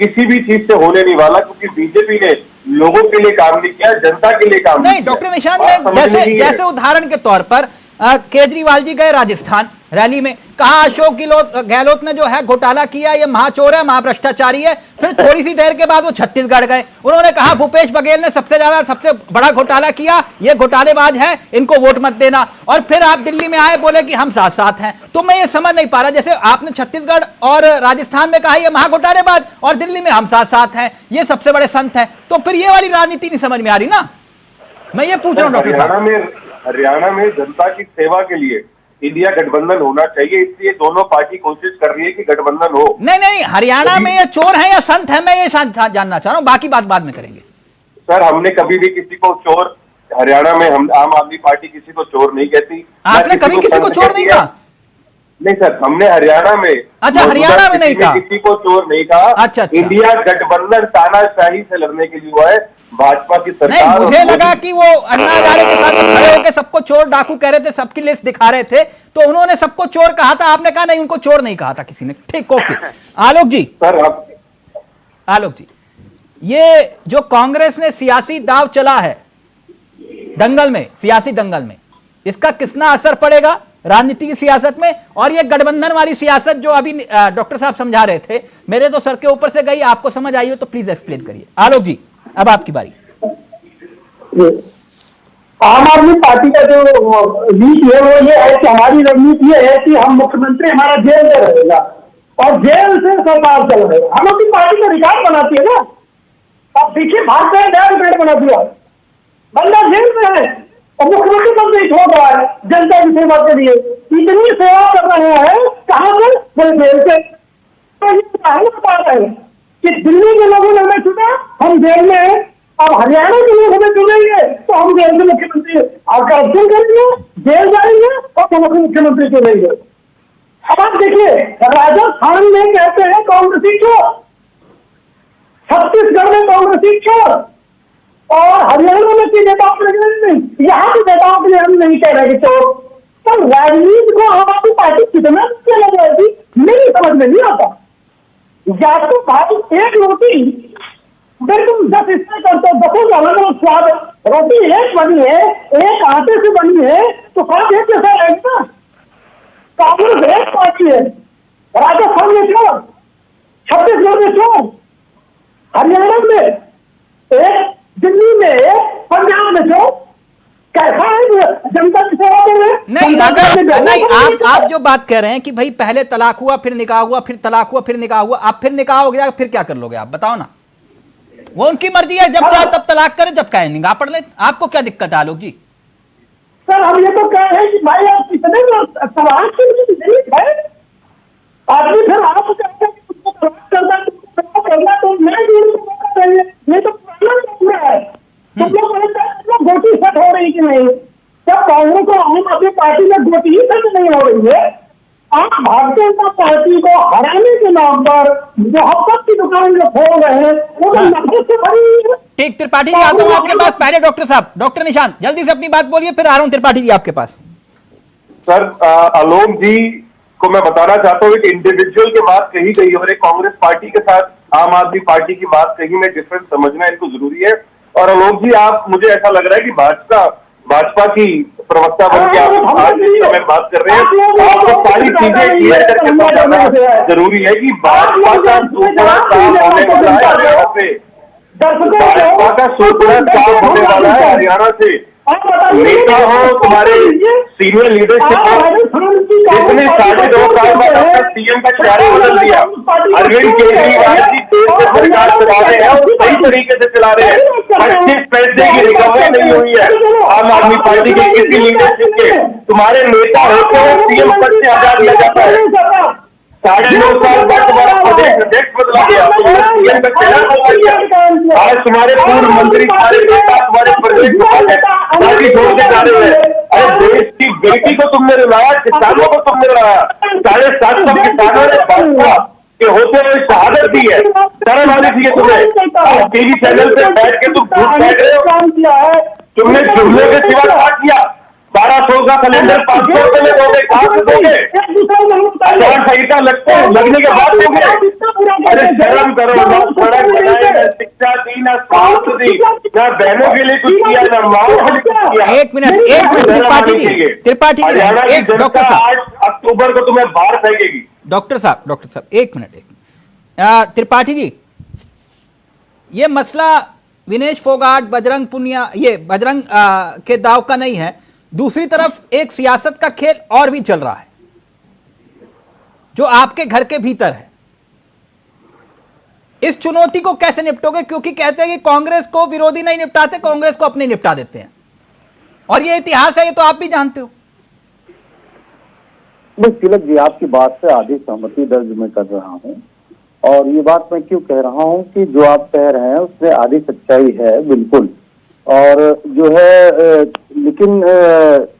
किसी भी चीज से होने नहीं वाला, क्योंकि बीजेपी ने लोगों के लिए काम नहीं किया, जनता के लिए काम नहीं। डॉक्टर निशान ने जैसे उदाहरण के तौर पर केजरीवाल जी गए राजस्थान रैली में, कहा अशोक गहलोत ने जो है घोटाला किया, ये महाचोर है, महाभ्रष्टाचारी है। फिर थोड़ी सी देर के बाद वो छत्तीसगढ़ गए, उन्होंने कहा भूपेश बघेल ने सबसे बड़ा घोटाला किया, ये घोटालेबाज है, इनको वोट मत देना। और फिर आप दिल्ली में आए, बोले कि हम साथ साथ हैं। तो मैं ये समझ नहीं पा रहा, जैसे आपने छत्तीसगढ़ और राजस्थान में कहा ये महाघोटालेबाज और दिल्ली में हम साथ साथ हैं, ये सबसे बड़े संत हैं, तो फिर ये वाली राजनीति नहीं समझ में आ रही ना। मैं ये पूछ रहा हूँ डॉक्टर साहब। हरियाणा में जनता की सेवा के लिए इंडिया गठबंधन होना चाहिए, इसलिए दोनों पार्टी कोशिश कर रही है कि गठबंधन हो। नहीं, हरियाणा में ये चोर है या संत है, मैं ये जानना चाह रहा हूँ, बाकी बात बाद में करेंगे। सर, हमने कभी भी किसी को चोर, हरियाणा में हम आम आदमी पार्टी किसी को चोर नहीं कहती। आपने कभी किसी को चोर नहीं कहा? नहीं सर, हमने हरियाणा में, अच्छा हरियाणा में नहीं कहा, किसी को चोर नहीं कहा। अच्छा। इंडिया गठबंधन तानाशाही से लड़ने के लिए हुआ है, भाजपा की सरकार। नहीं, मुझे लगा कि वो अन्ना हजारे के साथ खड़े होकर सबको चोर डाकू कह रहे थे, सबकी लिस्ट दिखा रहे थे, तो उन्होंने सबको चोर कहा था, आपने कहा नहीं उनको चोर नहीं कहा था किसी ने। ठीक, ओके। आलोक जी, आलोक जी, ये जो कांग्रेस ने सियासी दाव चला है दंगल में, सियासी दंगल में, इसका कितना असर पड़ेगा राजनीति की सियासत में? और ये गठबंधन वाली सियासत जो अभी डॉक्टर साहब समझा रहे थे, मेरे तो सर के ऊपर से गई, आपको समझ आई हो तो प्लीज एक्सप्लेन करिए। आलोक जी, अब आपकी बारी। आम आदमी पार्टी का जो नीति है वो ये है कि हमारी रणनीति ये है कि हम मुख्यमंत्री हमारा जेल में रहेगा और जेल से सरकार चल रही है। हम अपनी पार्टी का रिकॉर्ड बनाती है ना, अब देखिए भाजपा ने रिकॉर्ड बना दिया, बंदा जेल में है और मुख्यमंत्री पद नहीं छोड़ रहा है जनता की सेवा के लिए। इतनी सेवा कर रहे हैं, कहां से? बोले जेल से। तो ये बता रहे हैं कि दिल्ली के लोगों ने हमें चुना, हम जेल में हैं। अब हरियाणा के लोग हमें चुनेंगे तो हम जेल से मुख्यमंत्री करप्शन करेंगे, जेल जाएंगे और हम मुख्यमंत्री चुनेंगे। अब आप देखिए, राजस्थान में कहते हैं कांग्रेसी चोर, छत्तीसगढ़ में कांग्रेसी चोर, और हरियाणा में की नेताओं के लिए नहीं, यहाँ के नेताओं के लिए हम नहीं कह रहे कि चोर। तो राजनीति को आम आदमी पार्टी कितना लग रही थी, मेरी समझ में नहीं आता। या तो भाई एक रोटी तुम 10 हिस्से करते हो, 10 अलग अलग स्वाद, रोटी एक बनी है, एक आटे से बनी है, तो स्वाद एक जैसा रहेगा। कांग्रेस एक पार्टी है, राजस्थान में चोर, छत्तीसगढ़ में चोर, हरियाणा में एक, दिल्ली में एक, पंजाब में चोर। कैसा है जनता की सेवा कर रहे? नहीं, अगर नहीं, आप जो बात कह रहे हैं कि भाई पहले तलाक हुआ, फिर निकाह हुआ, फिर तलाक हुआ, फिर निकाह हुआ, आप फिर निकाह हो गया, फिर क्या कर लोगे? आप बताओ ना। वो उनकी मर्जी है, जब चाहे तब तलाक करें, जब कहें निकाह पढ़ ले। आपको क्या दिक्कत है आलोक जी? सर हम ये तो कह रहे हैं कि भाई आप कितने तलाक के लिए है आदमी, फिर आप कहते हैं कि उसको तलाक करना तो मैं ये तो पूरा है। तुम लोग गोटी सेट हो रही कि नहीं? जब कांग्रेस और आम आदमी पार्टी में गोटी सेट नहीं हो रही है, आप भारतीय जनता पार्टी को हराने के नाम पर मोहब्बत की दुकान जो खोल रहे हैं वो तो नफरत से भरी है। ठीक, त्रिपाठी जी आता हूं आपके पास। पहले डॉक्टर साहब, डॉक्टर निशांत जल्दी से अपनी बात बोलिए, फिर आ रहा हूं त्रिपाठी जी आपके पास। सर आलोक जी को मैं बताना चाहता हूँ कि इंडिविजुअल की बात कही गई और एक कांग्रेस पार्टी के साथ आम आदमी पार्टी की बात कही में डिफरेंस समझना इनको जरूरी है। और आलोक जी आप, मुझे ऐसा लग रहा है कि भाजपा की प्रवक्ता बन के आप आज इस समय बात कर रहे हैं। आपको सारी चीजें क्लियर करके समझाना जरूरी है कि भाजपा का सूपड़ा काम होने वाला है हरियाणा से, भाजपा का सूपड़ा काम होने वाला है हरियाणा से। नेता हो, तुम्हारे सीनियर लीडरशिप हो, जिसने 2.5 साल बाद अपना सीएम का चेहरा बदल दिया। अरविंद केजरीवाल जी देश में सरकार चला रहे हैं और सही तरीके से चला रहे हैं। 25 पैसे की रिकवरी नहीं हुई है आम आदमी पार्टी के किसी लीडरशिप के। तुम्हारे नेता होते हुए सीएम पद से हटा दिया जाता है। 9.5 साल बाद तुम्हारा प्रदेश अध्यक्ष बदला गया, सीएम का चेहरा बदल गया। आज तुम्हारे पूर्व मंत्री, तुम्हारे नेता, तुम्हारे प्रदेश पार्टी छोड़ के जा रहे हैं। अरे देश की बेटी को तुमने रुलाया, किसानों को तुमने रुलाया। 750 किसानों ने भाजपा के होते हुए शहादत दी है। शर्म आनी चाहिए तुम्हें। टीवी चैनल पे बैठ के तुम झूठ बैठ रहे हो। तुमने जुमले के सिवा क्या किया? 1200 का सिलेंडर 500 रुपए में दोगे, कहां से दोगे? आचार संहिता लगने के बाद दोगे? अरे शर्म करो। ना सड़क बनाई, ना शिक्षा दी, ना स्वास्थ्य दी, ना बहनों के लिए कुछ किया, ना माओ के लिए कुछ किया। एक मिनट त्रिपाठी जी, एक डॉक्टर साहब, 8 अक्टूबर को तुम्हें बाहर फेंकेगी। डॉक्टर साहब एक मिनट। त्रिपाठी जी, ये मसला विनेश फोगाट, बजरंग पुनिया, ये बजरंग के दाव का नहीं है। दूसरी तरफ एक सियासत का खेल और भी चल रहा है जो आपके घर के भीतर है। इस चुनौती को कैसे निपटोगे? क्योंकि कहते हैं कि कांग्रेस को विरोधी नहीं निपटाते, कांग्रेस को अपने निपटा देते हैं, और ये इतिहास है, ये तो आप भी जानते हो। तिलक जी, आपकी बात से आधी सहमति दर्ज मैं कर रहा हूं, और ये बात मैं क्यों कह रहा हूं कि जो आप कह रहे हैं उसमें आधी सच्चाई है, बिल्कुल। और जो है लेकिन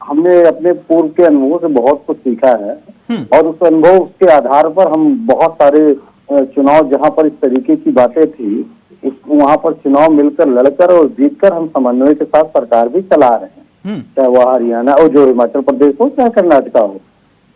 हमने अपने पूर्व के अनुभव से बहुत कुछ सीखा है, और उस अनुभव के आधार पर हम बहुत सारे चुनाव जहां पर इस तरीके की बातें थी, वहां पर चुनाव मिलकर लड़कर और जीतकर हम समन्वय के साथ सरकार भी चला रहे हैं, चाहे वह हरियाणा और जो हिमाचल प्रदेश हो, चाहे कर्नाटका हो।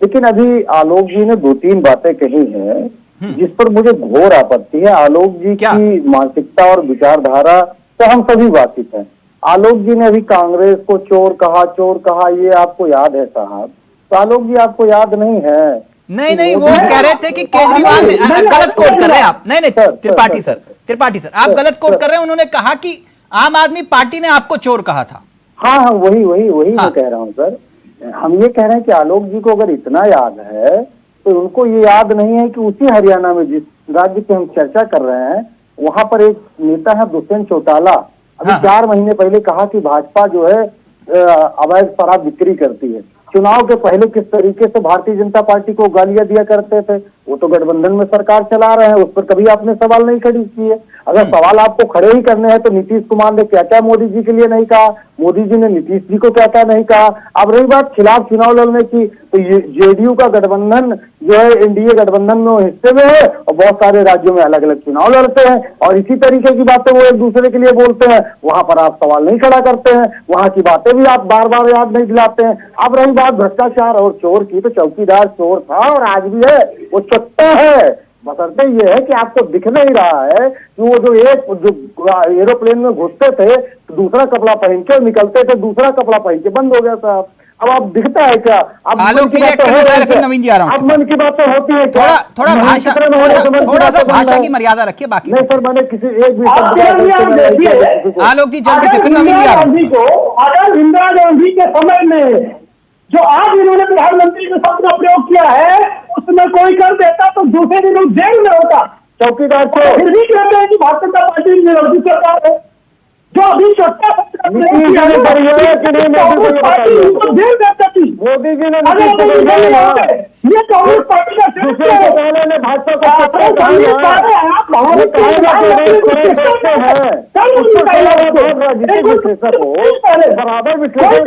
लेकिन अभी आलोक जी ने 2-3 बातें कही हैं जिस पर मुझे घोर आपत्ति है। आलोक जी की मानसिकता और विचारधारा तो हम सभी वाकिफ हैं। आलोक जी ने अभी कांग्रेस को चोर कहा, ये आपको याद है साहब? तो आलोक जी आपको याद नहीं है? नहीं, वो कह रहे थे कि केजरीवाल ने, गलत कोट कर रहे हैं आप। नहीं, त्रिपाठी सर आप गलत कोट कर रहे हैं। उन्होंने कहा कि आम आदमी पार्टी ने आपको चोर कहा था। हाँ, वही मैं कह रहा हूँ सर। हम ये कह रहे हैं कि आलोक जी को अगर इतना याद है तो उनको ये याद नहीं है कि उसी हरियाणा में जिस राज्य की हम चर्चा कर रहे हैं, वहां पर एक नेता है दुष्यंत चौटाला, अभी 4 महीने पहले कहा कि भाजपा जो है अवैध शराब बिक्री करती है। चुनाव के पहले किस तरीके से भारतीय जनता पार्टी को गालियां दिया करते थे, वो तो गठबंधन में सरकार चला रहे हैं, उस पर कभी आपने सवाल नहीं खड़ी किए। अगर सवाल आपको खड़े ही करने हैं तो नीतीश कुमार ने क्या क्या मोदी जी के लिए नहीं कहा, मोदी जी ने नीतीश जी को क्या क्या नहीं कहा। अब रही बात खिलाफ चुनाव लड़ने की, तो ये जेडीयू का गठबंधन जो है एनडीए गठबंधन में हिस्से में है और बहुत सारे राज्यों में अलग अलग चुनाव लड़ते हैं और इसी तरीके की बातें वो एक दूसरे के लिए बोलते हैं। वहां पर आप सवाल नहीं खड़ा करते हैं, वहां की बातें भी आप बार बार याद नहीं दिलाते हैं। अब रही बात भ्रष्टाचार और चोर की, तो चौकीदार चोर था और आज भी है, वो चट्टा है। बशर्ते ये है कि आपको दिख नहीं रहा है कि वो जो एरोप्लेन में घुसते थे तो दूसरा कपड़ा पहन के निकलते थे, दूसरा कपड़ा पहन के बंद हो गया साहब। अब आप दिखता है क्या? अब आलोक जी फिर नवीन जी आ रहा हूं। अब मन की बातें होती है क्या? थोड़ा सा भाषा की मर्यादा रखिए। बाकी नहीं सर, मैंने किसी एक भी आलोक जी जल्दी से, फिर नवीन जी आ रहा हूं। अगर इंदिरा गांधी के समय में जो आज इन्होंने प्रधानमंत्री के शब्द का प्रयोग किया है उसमें कोई कर देता तो दूसरे दिन जेल में होता। चौकीदार को फिर भी कहते हैं कि भारतीय जनता पार्टी विरोधी सरकार है जो अभी चट्टा मोदी जी ने ये कांग्रेस पार्टी का बराबर विश्लेषण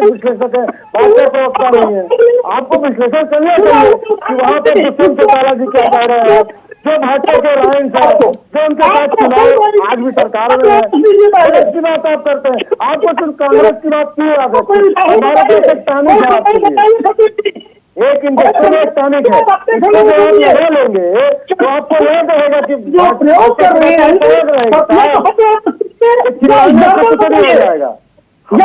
विश्लेषक है, प्रवक्ता नहीं है। आपको विश्लेषण करना चाहिए कि वहाँ पर दुष्यंत चौटाला जी क्या कह रहे हैं, जो भाजपा के लाइन साहब जो उनके साथ चुनाव आज भी सरकार में है, की बात आप करते हैं। आपको सिर्फ कांग्रेस की बात क्यों याद है? हमारा पास एक टॉनिक है आपके लिए, एक इंजेक्शन एक टॉनिक है, इसको जो आप लगा लेंगे तो आपको यह कहेगा कि प्रयोग कर रहे हैं जाएगा। एक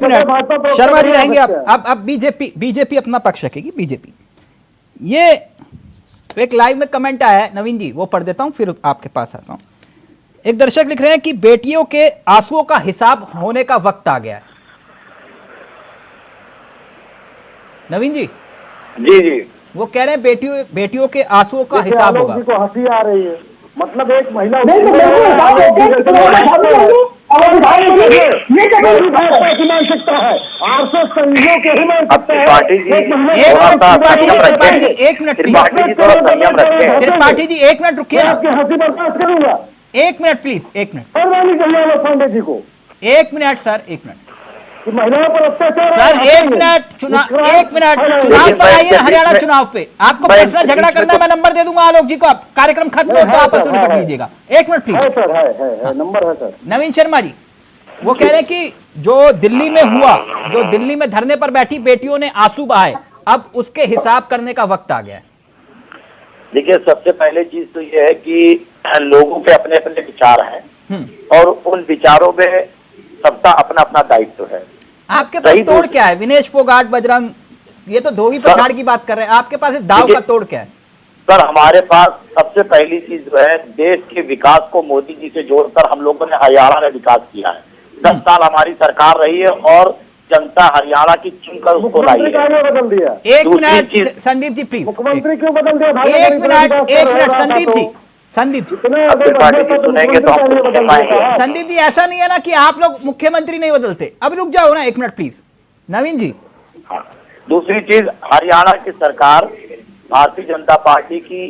मिनट शर्मा जी रहेंगे। अब बीजेपी अपना पक्ष रखेगी। बीजेपी ये एक लाइव में कमेंट आया है नवीन जी, वो पढ़ देता हूं फिर आपके पास आता हूं। एक दर्शक लिख रहे हैं कि बेटियों के आंसुओं का हिसाब होने का वक्त आ गया है। नवीन जी जी वो कह रहे हैं बेटियों के आंसुओं का हिसाब होगा। को हंसी आ रही है, मतलब एक महिला मानसिकता है, आरएसएस संघियों के ही मानसिकता है। एक मिनट त्रिपाठी जी एक मिनट रुकिए ना, आपकी हंसी बर्दाश्त करूंगा। एक मिनट प्लीज, एक मिनट पांडे जी को एक मिनट सर, एक मिनट महिलाओं पर अत्याचार सर, एक मिनट चुनाव पर आइए ना, हरियाणा चुनाव पे आपको पर्सनल झगड़ा करना है, मैं नंबर दे दूंगा आलोक जी को, आप कार्यक्रम खत्म हो तो आपस में निपट लीजिएगा। एक मिनट प्लीज। है नंबर है सर। नवीन शर्मा जी वो कह रहे हैं कि जो दिल्ली में हुआ, जो दिल्ली में धरने पर बैठी बेटियों ने आंसू बहाए, अब उसके हिसाब करने का वक्त आ गया है। देखिए, सबसे पहले चीज तो ये है कि लोगों के अपने अपने विचार हैं और उन विचारों में सबका अपना अपना दायित्व है। आपके पास तोड़ क्या है? विनेश फोगाट, बजरंग, ये तो धोबी पछाड़ की बात कर रहे हैं, आपके पास इस दाव का तोड़ क्या है? सर, हमारे पास सबसे पहली चीज जो है, देश के विकास को मोदी जी से जोड़कर हम लोगों ने हरियाणा में विकास किया है। 10 साल हमारी सरकार रही है और जनता हरियाणा की चुनकर उसको लाई है। बदल दिया। एक मिनट संदीप जी प्लीज, मुख्यमंत्री क्यों बदल दिया? एक मिनट संदीप जी सुनेंगे तो हम संदीप जी ऐसा नहीं है ना कि आप लोग मुख्यमंत्री नहीं बदलते। अब रुक जाओ ना एक मिनट प्लीज नवीन जी। दूसरी चीज, हरियाणा की सरकार भारतीय जनता पार्टी की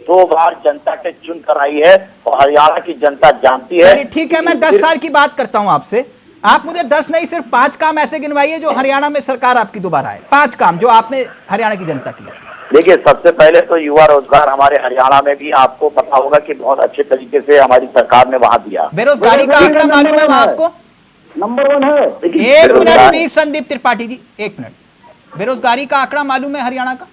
2 बार जनता के चुन कर आई है और हरियाणा की जनता जानती है। ठीक है, मैं 10 साल की बात करता हूं आपसे, आप मुझे 10 नहीं सिर्फ 5 काम ऐसे गिनवाइए जो हरियाणा में सरकार आपकी दोबारा है। 5 काम जो आपने हरियाणा की जनता की। देखिए, सबसे पहले तो युवा रोजगार हमारे हरियाणा में भी आपको पता होगा कि बहुत अच्छे तरीके से हमारी सरकार ने वहां दिया। बेरोजगारी का आंकड़ा मालूम है वहां आपको? नंबर 1 है। एक मिनट प्लीज संदीप त्रिपाठी जी, एक मिनट। बेरोजगारी का आंकड़ा मालूम है हरियाणा का?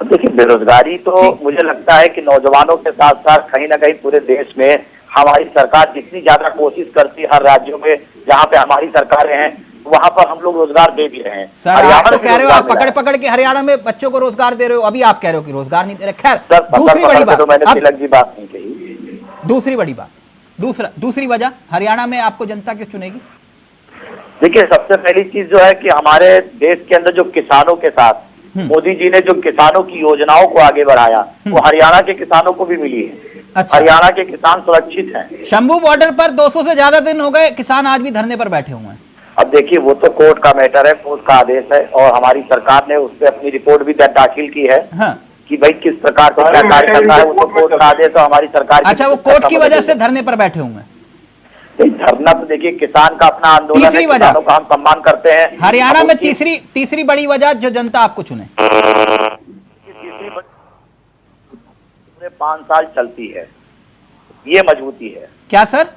देखिए, बेरोजगारी तो मुझे लगता है कि नौजवानों के साथ साथ कहीं ना कहीं पूरे देश में हमारी सरकार जितनी ज्यादा कोशिश करती है, हर राज्यों में जहाँ पे हमारी सरकारें हैं वहां पर हम लोग रोजगार दे भी रहे हैं। सर आप तो कह रहे हो आप पकड़ के हरियाणा में बच्चों को रोजगार दे रहे हो, अभी आप कह रहे हो कि रोजगार नहीं दे रहे। खैर, दूसरी बड़ी बात, मैंने तिलक जी बात नहीं कही। दूसरी बड़ी बात, दूसरी वजह हरियाणा में आपको जनता क्यों चुनेगी? देखिए, सबसे पहली चीज जो है कि हमारे देश के अंदर जो किसानों के साथ मोदी जी ने जो किसानों की योजनाओं को आगे बढ़ाया, वो हरियाणा के किसानों को भी मिली है। अच्छा। हरियाणा के किसान सुरक्षित हैं। शंभू बॉर्डर पर 200 से ज्यादा दिन हो गए, किसान आज भी धरने पर बैठे हुए हैं। अब देखिए, वो तो कोर्ट का मैटर है, कोर्ट का आदेश है, और हमारी सरकार ने उस पर अपनी रिपोर्ट भी दाखिल की है। हाँ। कि भाई किस प्रकार से क्या कार्य करना है, वो तो कोर्ट का आदेश है हमारी सरकार। अच्छा, वो कोर्ट की वजह से धरने पर बैठे हुए हैं। धरना तो देखिए किसान का अपना आंदोलन है, किसानों का हम सम्मान करते हैं। हरियाणा में तीसरी बड़ी वजह जो जनता आपको चुने, पूरे 5 साल चलती है, ये मजबूती है। क्या सर?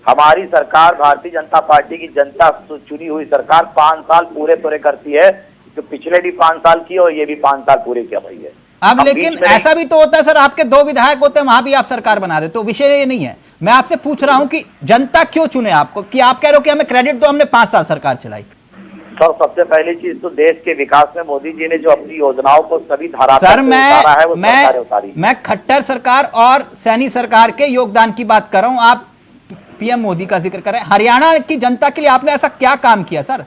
हमारी सरकार, भारतीय जनता पार्टी की जनता चुनी हुई सरकार 5 साल पूरे करती है, जो पिछले भी 5 साल की और ये भी 5 साल पूरे किया रही है। अब लेकिन ऐसा भी तो होता है सर, आपके 2 विधायक होते हैं, वहां भी आप सरकार बना देते, तो विषय ये नहीं है। मैं आपसे पूछ रहा हूं कि जनता क्यों चुने आपको, कि आप कह रहे हो कि हमें क्रेडिट दो, हमने 5 साल सरकार चलाई। सर, सबसे पहली चीज तो देश के विकास में मोदी जी ने जो अपनी योजनाओं को सभी धारा सर, उतारा है, मैं खट्टर सरकार और सैनी सरकार के योगदान की बात कर रहा हूं, आप पीएम मोदी का जिक्र करें। हरियाणा की जनता के लिए आपने ऐसा क्या काम किया सर?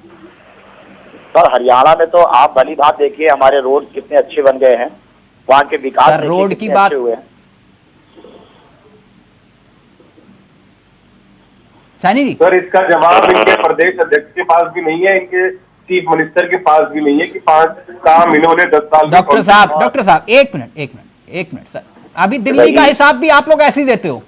सर, हरियाणा में तो आप भली बात देखिए, हमारे रोड कितने अच्छे बन गए हैं, वहाँ के विकास रोड की बात हुए हैं। सैनी जी, सर, इसका जवाब इनके प्रदेश अध्यक्ष के पास भी नहीं है, इनके चीफ मिनिस्टर के पास भी नहीं है कि 5 काम इन्होंने 10 साल। डॉक्टर साहब एक मिनट सर, अभी दिल्ली का हिसाब भी आप लोग ऐसे ही देते हो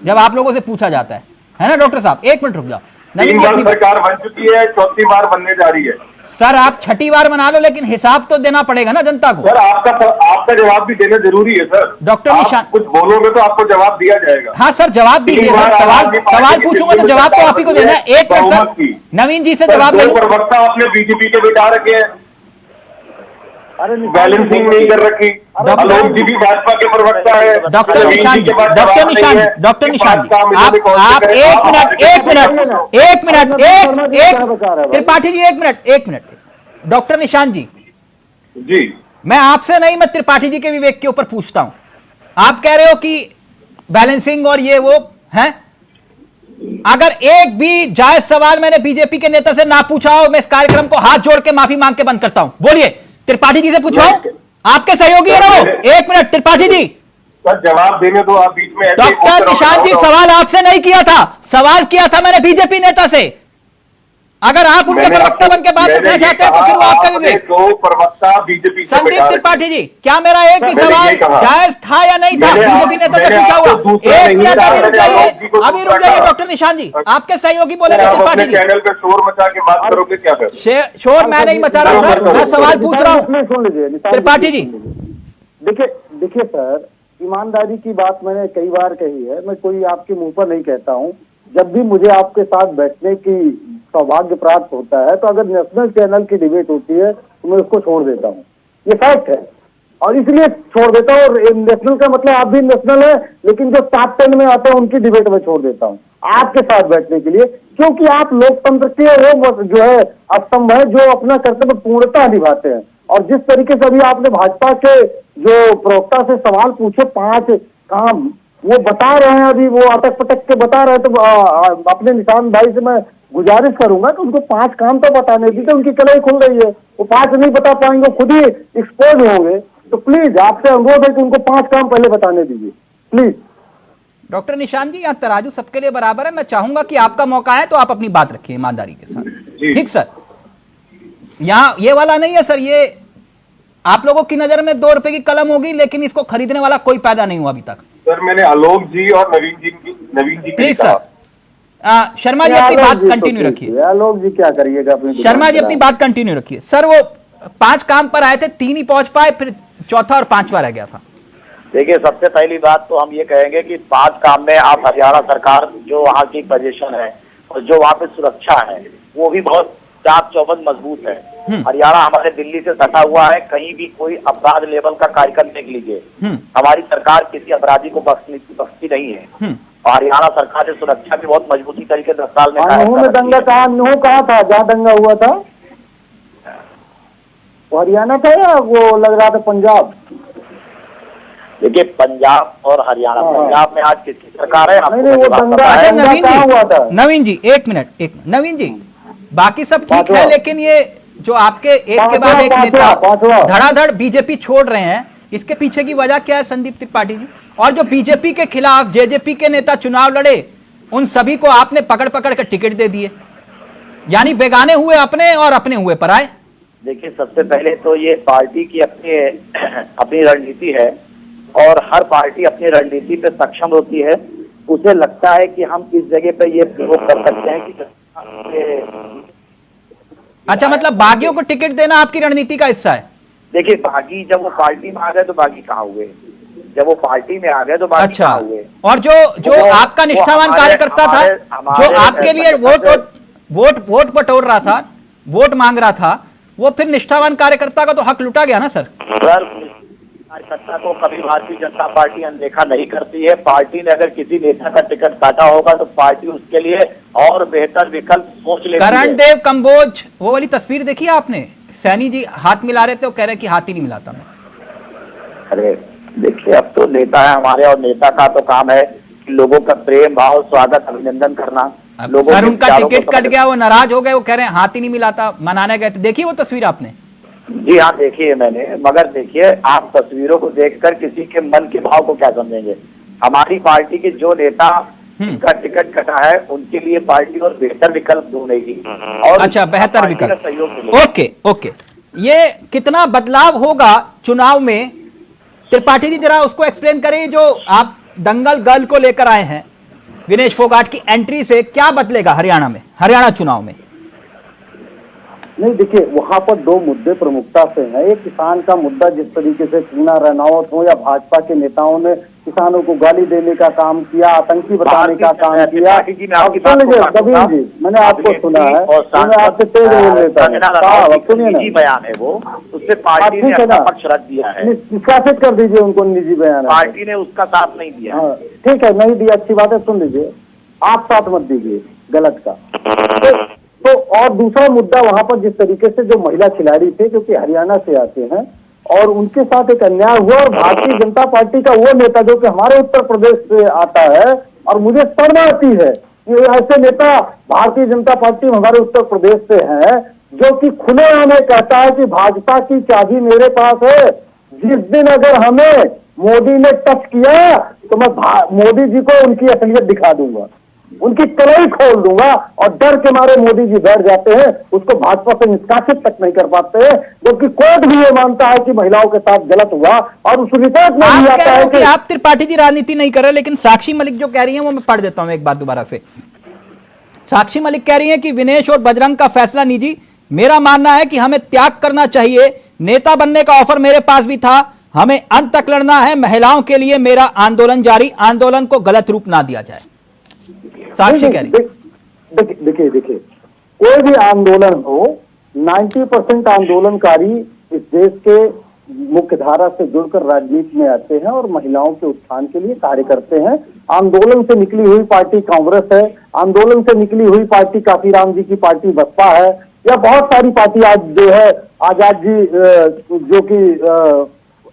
जब आप लोगों से पूछा जाता है ना डॉक्टर साहब? 1 मिनट रुक जाओ। 3 बार सरकार बन चुकी है, 4थी बार बनने जा रही है। सर, आप 6ठी बार बना लो, लेकिन हिसाब तो देना पड़ेगा ना जनता को। सर, आपका जवाब भी देना जरूरी है सर। डॉक्टर निशान, कुछ बोलोगे तो आपको जवाब दिया जाएगा। हाँ सर, जवाब दीजिए। सवाल पूछूंगा तो जवाब तो आप ही को देना है। 1 मिनट सर, नवीन जी से जवाब ले लो। प्रवक्ता आपने बीजेपी के बिठा रखे हैं, बैलेंसिंग नहीं कर रखी। आलोक जी भी भाजपा के प्रवक्ता है। डॉक्टर निशान जी, आप 1 minute Tripathi ji, 1 minute doctor निशान जी मैं आपसे नहीं, मैं त्रिपाठी जी के विवेक के ऊपर पूछता हूं। आप कह रहे हो कि बैलेंसिंग और ये वो है, अगर एक भी जायज सवाल मैंने बीजेपी के नेता से ना पूछा हो, मैं इस कार्यक्रम को हाथ जोड़ के माफी मांग के बंद करता हूं। बोलिए, त्रिपाठी जी से पूछो, आपके सहयोगी है ना वो। 1 मिनट त्रिपाठी जी, सर जवाब देने दो आप बीच में। डॉक्टर निशान जी, सवाल आपसे नहीं किया था, सवाल किया था मैंने बीजेपी नेता से। अगर आप उनके प्रवक्ता बन के बात करना चाहते हैं तो फिर वो आपका विवेक। दो प्रवक्ता बीजेपी संदीप त्रिपाठी जी, क्या मेरा एक भी सवाल जायज था या नहीं था बीजेपी नेता से पूछा हुआ? 1 मिनट अभी रुक जाइए डॉक्टर निशान जी, आपके सहयोगी बोलेंगे त्रिपाठी जी। चैनल पे शोर मचा के बात करोगे क्या? शोर मैं नहीं मचा रहा सर, मैं सवाल पूछ रहा हूँ। सुन लीजिए त्रिपाठी जी, देखिए सर, ईमानदारी की बात मैंने कई बार कही है, मैं कोई आपके मुंह पर नहीं कहता हूँ। जब भी मुझे आपके साथ बैठने की सौभाग्य प्राप्त होता है, तो अगर नेशनल चैनल की डिबेट होती है तो मैं उसको छोड़ देता हूँ, ये फैक्ट है, और इसलिए छोड़ देता हूँ। और नेशनल का मतलब आप भी नेशनल है, लेकिन जो टॉप 10 में आते हैं उनकी डिबेट में छोड़ देता हूँ आपके साथ बैठने के लिए, क्योंकि आप लोकतंत्र के वो जो है स्तंभ है, जो अपना कर्तव्य पूर्णतः निभाते हैं। और जिस तरीके से अभी आपने भाजपा के जो प्रवक्ता से सवाल पूछे, 5 काम वो बता रहे हैं, अभी वो अटक पटक के बता रहे हैं, तो अपने निशान भाई से मैं गुजारिश करूंगा कि उनको 5 काम तो बताने दीजिए। उनकी कलाई खुल रही है, वो 5 नहीं बता पाएंगे, खुद ही एक्सपोज होंगे। तो प्लीज आपसे अनुरोध है कि उनको 5 काम पहले बताने दीजिए प्लीज। डॉक्टर निशान जी, यहाँ तराजू सबके लिए बराबर है। मैं चाहूंगा कि आपका मौका है तो आप अपनी बात रखिए ईमानदारी के साथ, ठीक सर? यहाँ ये वाला नहीं है सर, ये आप लोगों की नजर में 2 रुपए की कलम होगी, लेकिन इसको खरीदने वाला कोई पैदा नहीं हुआ अभी तक। सर, मैंने आलोक जी और नवीन जी प्लीज सर, शर्मा जी अपनी बात कंटिन्यू रखिए। आलोक जी क्या करिएगा अपनी, शर्मा जी अपनी बात कंटिन्यू रखिए। सर, वो 5 काम पर आए थे, 3 ही पहुंच पाए, फिर चौथा और 5वां रह गया था। देखिए, सबसे पहली बात तो हम ये कहेंगे कि 5 काम में आप हरियाणा सरकार जो वहाँ की पोजीशन है और जो वहाँ पे सुरक्षा है, वो भी बहुत चाक चौबंद मजबूत है। हरियाणा हमारे दिल्ली से सटा हुआ है, कहीं भी कोई अपराध लेवल का कार्यक्रम देख लीजिए, हमारी सरकार किसी अपराधी को बख्शती नहीं है। और हरियाणा सरकार ने सुरक्षा भी बहुत मजबूती तरीके 10 साल में दंगा कहाँ था जहाँ दंगा हुआ था? हरियाणा था या वो लग रहा था पंजाब? देखिए, पंजाब और हरियाणा, पंजाब में आज किसकी सरकार है? नहीं, वो दंगा नवीन जी 1 मिनट, नवीन जी बाकी सब ठीक है, लेकिन ये जो आपके एक के बाद एक नेता धड़ाधड़ बीजेपी छोड़ रहे हैं, इसके पीछे की वजह क्या है संदीप त्रिपाठी जी? और जो बीजेपी के खिलाफ जेजेपी के नेता चुनाव लड़े, उन सभी को आपने पकड़ पकड़ कर टिकट दे दिए, यानी बेगाने हुए अपने और अपने हुए पराए। देखिए, सबसे पहले तो ये पार्टी की अपनी रणनीति है और हर पार्टी अपनी रणनीति पे सक्षम होती है। उसे लगता है कि हम इस जगह पे ये प्रयोग कर सकते हैं कि अच्छा, मतलब बागियों को टिकट देना आपकी रणनीति का हिस्सा है? देखिए, बागी जब वो पार्टी में आ गए तो बागी कहाँ हुए, जब वो पार्टी में आ गए तो बागी अच्छा, कहाँ हुए। और जो आपका निष्ठावान कार्यकर्ता था, जो आपके लिए वोट बटोर रहा था, वोट मांग रहा था, वो फिर निष्ठावान कार्यकर्ता का तो हक लुटा गया ना सर? सर, कार्यकर्ता को कभी भारतीय जनता पार्टी अनदेखा नहीं करती है। पार्टी ने अगर किसी नेता का टिकट काटा होगा तो पार्टी उसके लिए और बेहतर विकल्प सोच लेती है। करण देव कंबोज, वो वाली तस्वीर देखी है आपने? सैनी जी हाथ मिला रहे थे, वो कह रहे कि हाथ ही नहीं मिलाता मैं। अरे देखिए, अब तो नेता है हमारे, और नेता का तो काम है कि लोगों का प्रेम भाव, स्वागत, अभिनंदन करना। सर, उनका टिकट कट गया, वो नाराज हो गए, वो कह रहे हैं हाथ ही नहीं मिलाता, मनाने गए थे। देखिए वो तस्वीर आपने? जी हाँ, देखिए मैंने, मगर देखिए, आप तस्वीरों को देखकर किसी के मन के भाव को क्या समझेंगे। हमारी पार्टी के जो नेता का टिकट कटा है, उनके लिए पार्टी और बेहतर विकल्प ढूंढेगी। और अच्छा, बेहतर विकल्प, ओके ओके। ये कितना बदलाव होगा चुनाव में, त्रिपाठी जी जरा उसको एक्सप्लेन करें। जो आप दंगल गर्ल को लेकर आए हैं, विनेश फोगाट की एंट्री से क्या बदलेगा हरियाणा में, हरियाणा चुनाव में? नहीं, देखिए, वहां पर दो मुद्दे प्रमुखता से हैं। एक किसान का मुद्दा, जिस तरीके से टीना रनौत हो या भाजपा के नेताओं ने किसानों को गाली देने का काम किया, आतंकी बताने का काम किया। कबीर जी, मैंने आपको सुना है, मैं आपसे तेज बोल लेता हूँ, सुनिए ना। बयान है वो, उससे पार्टी ने अपना पक्ष रख दिया है। निष्कासित कर दीजिए उनको, निजी बयान है, पार्टी ने उसका साथ नहीं दिया। ठीक है, नहीं दिया, अच्छी बात है, सुन लीजिए, आप साथ मत दीजिए गलत का। तो और दूसरा मुद्दा, वहां पर जिस तरीके से जो महिला खिलाड़ी थे, जो कि हरियाणा से आते हैं, और उनके साथ एक अन्याय हुआ, और भारतीय जनता पार्टी का वो नेता जो कि हमारे उत्तर प्रदेश से आता है, और मुझे शर्म आती है कि ऐसे नेता भारतीय जनता पार्टी में हमारे उत्तर प्रदेश से हैं, जो कि खुलेआम कहता है कि भाजपा की चाबी मेरे पास है, जिस दिन अगर हमें मोदी ने टच किया तो मैं मोदी जी को उनकी असलियत दिखा दूंगा, उनकी कलाई खोल दूंगा। और डर के मारे मोदी जी बैठ जाते हैं, उसको भाजपा से निष्कासित तक नहीं कर पाते हैं, जबकि कोर्ट भी ये मानता है कि महिलाओं के साथ गलत हुआ, और उस रिपोर्ट में भी आता है कि आप त्रिपाठी जी राजनीति नहीं कर रहे, लेकिन साक्षी मलिक जो कह रही है वो मैं पढ़ देता हूं एक बात दोबारा से। साक्षी मलिक कह रही है कि विनेश और बजरंग का फैसला निजी, मेरा मानना है कि हमें त्याग करना चाहिए, नेता बनने का ऑफर मेरे पास भी था, हमें अंत तक लड़ना है, महिलाओं के लिए मेरा आंदोलन जारी, आंदोलन को गलत रूप ना दिया जाए। साक्षी कह रही। देखिए, कोई भी आंदोलन हो, 90% आंदोलनकारी इस देश के मुख्य धारा से जुड़कर राजनीति में आते हैं और महिलाओं के उत्थान के लिए कार्य करते हैं। आंदोलन से निकली हुई पार्टी कांग्रेस है, आंदोलन से निकली हुई पार्टी काशीराम जी की पार्टी बसपा है, या बहुत सारी पार्टी आज जो है आजाद जी जो कि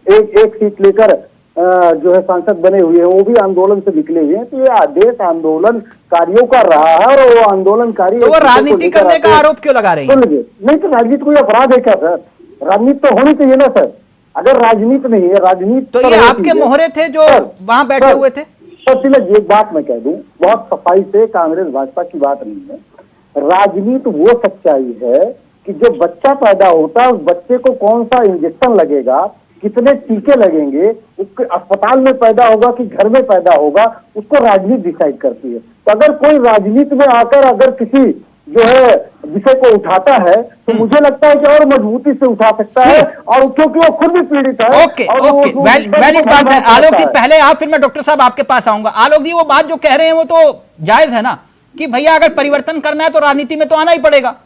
एक सीट लेकर जो है सांसद बने हुए हैं, वो भी आंदोलन से निकले हुए हैं। तो ये देश आंदोलनकारियों का रहा है, और वो आंदोलनकारी तो वो राजनीति करने का आरोप क्यों लगा रही है? नहीं, तो राजनीति कोई अपराध है क्या सर? राजनीति तो होनी चाहिए ना सर। अगर राजनीति नहीं है, राजनीति तो ये आपके मोहरे थे जो वहां बैठे हुए थे? सर तिलक जी, एक बात मैं कह दूं बहुत सफाई से, कांग्रेस भाजपा की बात नहीं है। राजनीति वो सच्चाई है कि जो बच्चा पैदा होता है, उस बच्चे को कौन सा इंजेक्शन लगेगा, कितने टीके लगेंगे, उसके अस्पताल में पैदा होगा कि घर में पैदा होगा, उसको राजनीति डिसाइड करती है। तो अगर कोई राजनीति में आकर अगर किसी जो है विषय को उठाता है, तो मुझे लगता है कि और मजबूती से उठा सकता है, और क्योंकि वो खुद भी पीड़ित है। ओके, वैलिड बात है। आलोक जी पहले आप, फिर मैं डॉक्टर साहब आपके पास आऊंगा। आलोक जी, वो बात जो कह रहे हैं वो तो जायज है ना, कि भैया अगर परिवर्तन करना है तो राजनीति में तो आना ही पड़ेगा।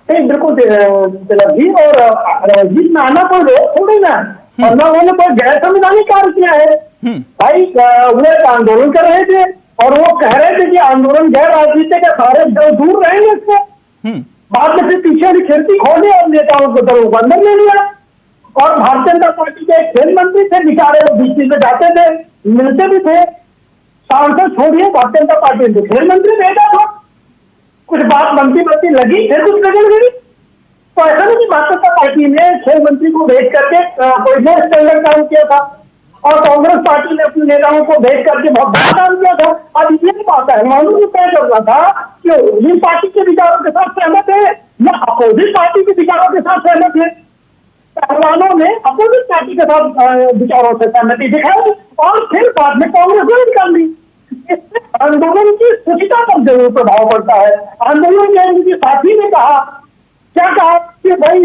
बिल्कुल तिलक जी, और राजनीति में आना कोई रोक थोड़ी ना, और ना उन्होंने कोई गैर संविधानिक कार्य किया है। भाई वो एक आंदोलन कर रहे थे, और वो कह रहे थे कि आंदोलन गैर राजनीतिक है, सारे दूर रहेंगे इससे। बाद में फिर पीछे भी खिड़की खोली और नेताओं को दलों को अंदर ले लिया। और भारतीय जनता पार्टी के एक खेल मंत्री थे, बिचारे वो बीच में जाते थे, मिलते भी थे। सांसद छोड़िए, भारतीय जनता पार्टी ने खेल मंत्री भेजा था, कुछ बात बनती बनती लगी, फिर कुछ बिगड़ गई। तो ऐसा नहीं कि भारतीय जनता पार्टी ने खेल मंत्री को भेज करके कोई नया स्टैंडर्ड काम किया था और कांग्रेस पार्टी ने अपने नेताओं को भेज करके बहुत बड़ा काम किया था। अब ये बात है, मालूम ये तय करना था कि रूलिंग पार्टी के विचारों के साथ सहमत है या अपोजिट पार्टी के विचारों के साथ सहमत है। पहलवानों ने अपोजिट पार्टी के साथ विचारों से सहमति दिखाई और फिर बाद में कांग्रेस ने निकाल दी। इससे आंदोलन की सूचिता पर जरूर प्रभाव पड़ता है। आंदोलन के उनके साथी ने कहा, क्या कहा कि भाई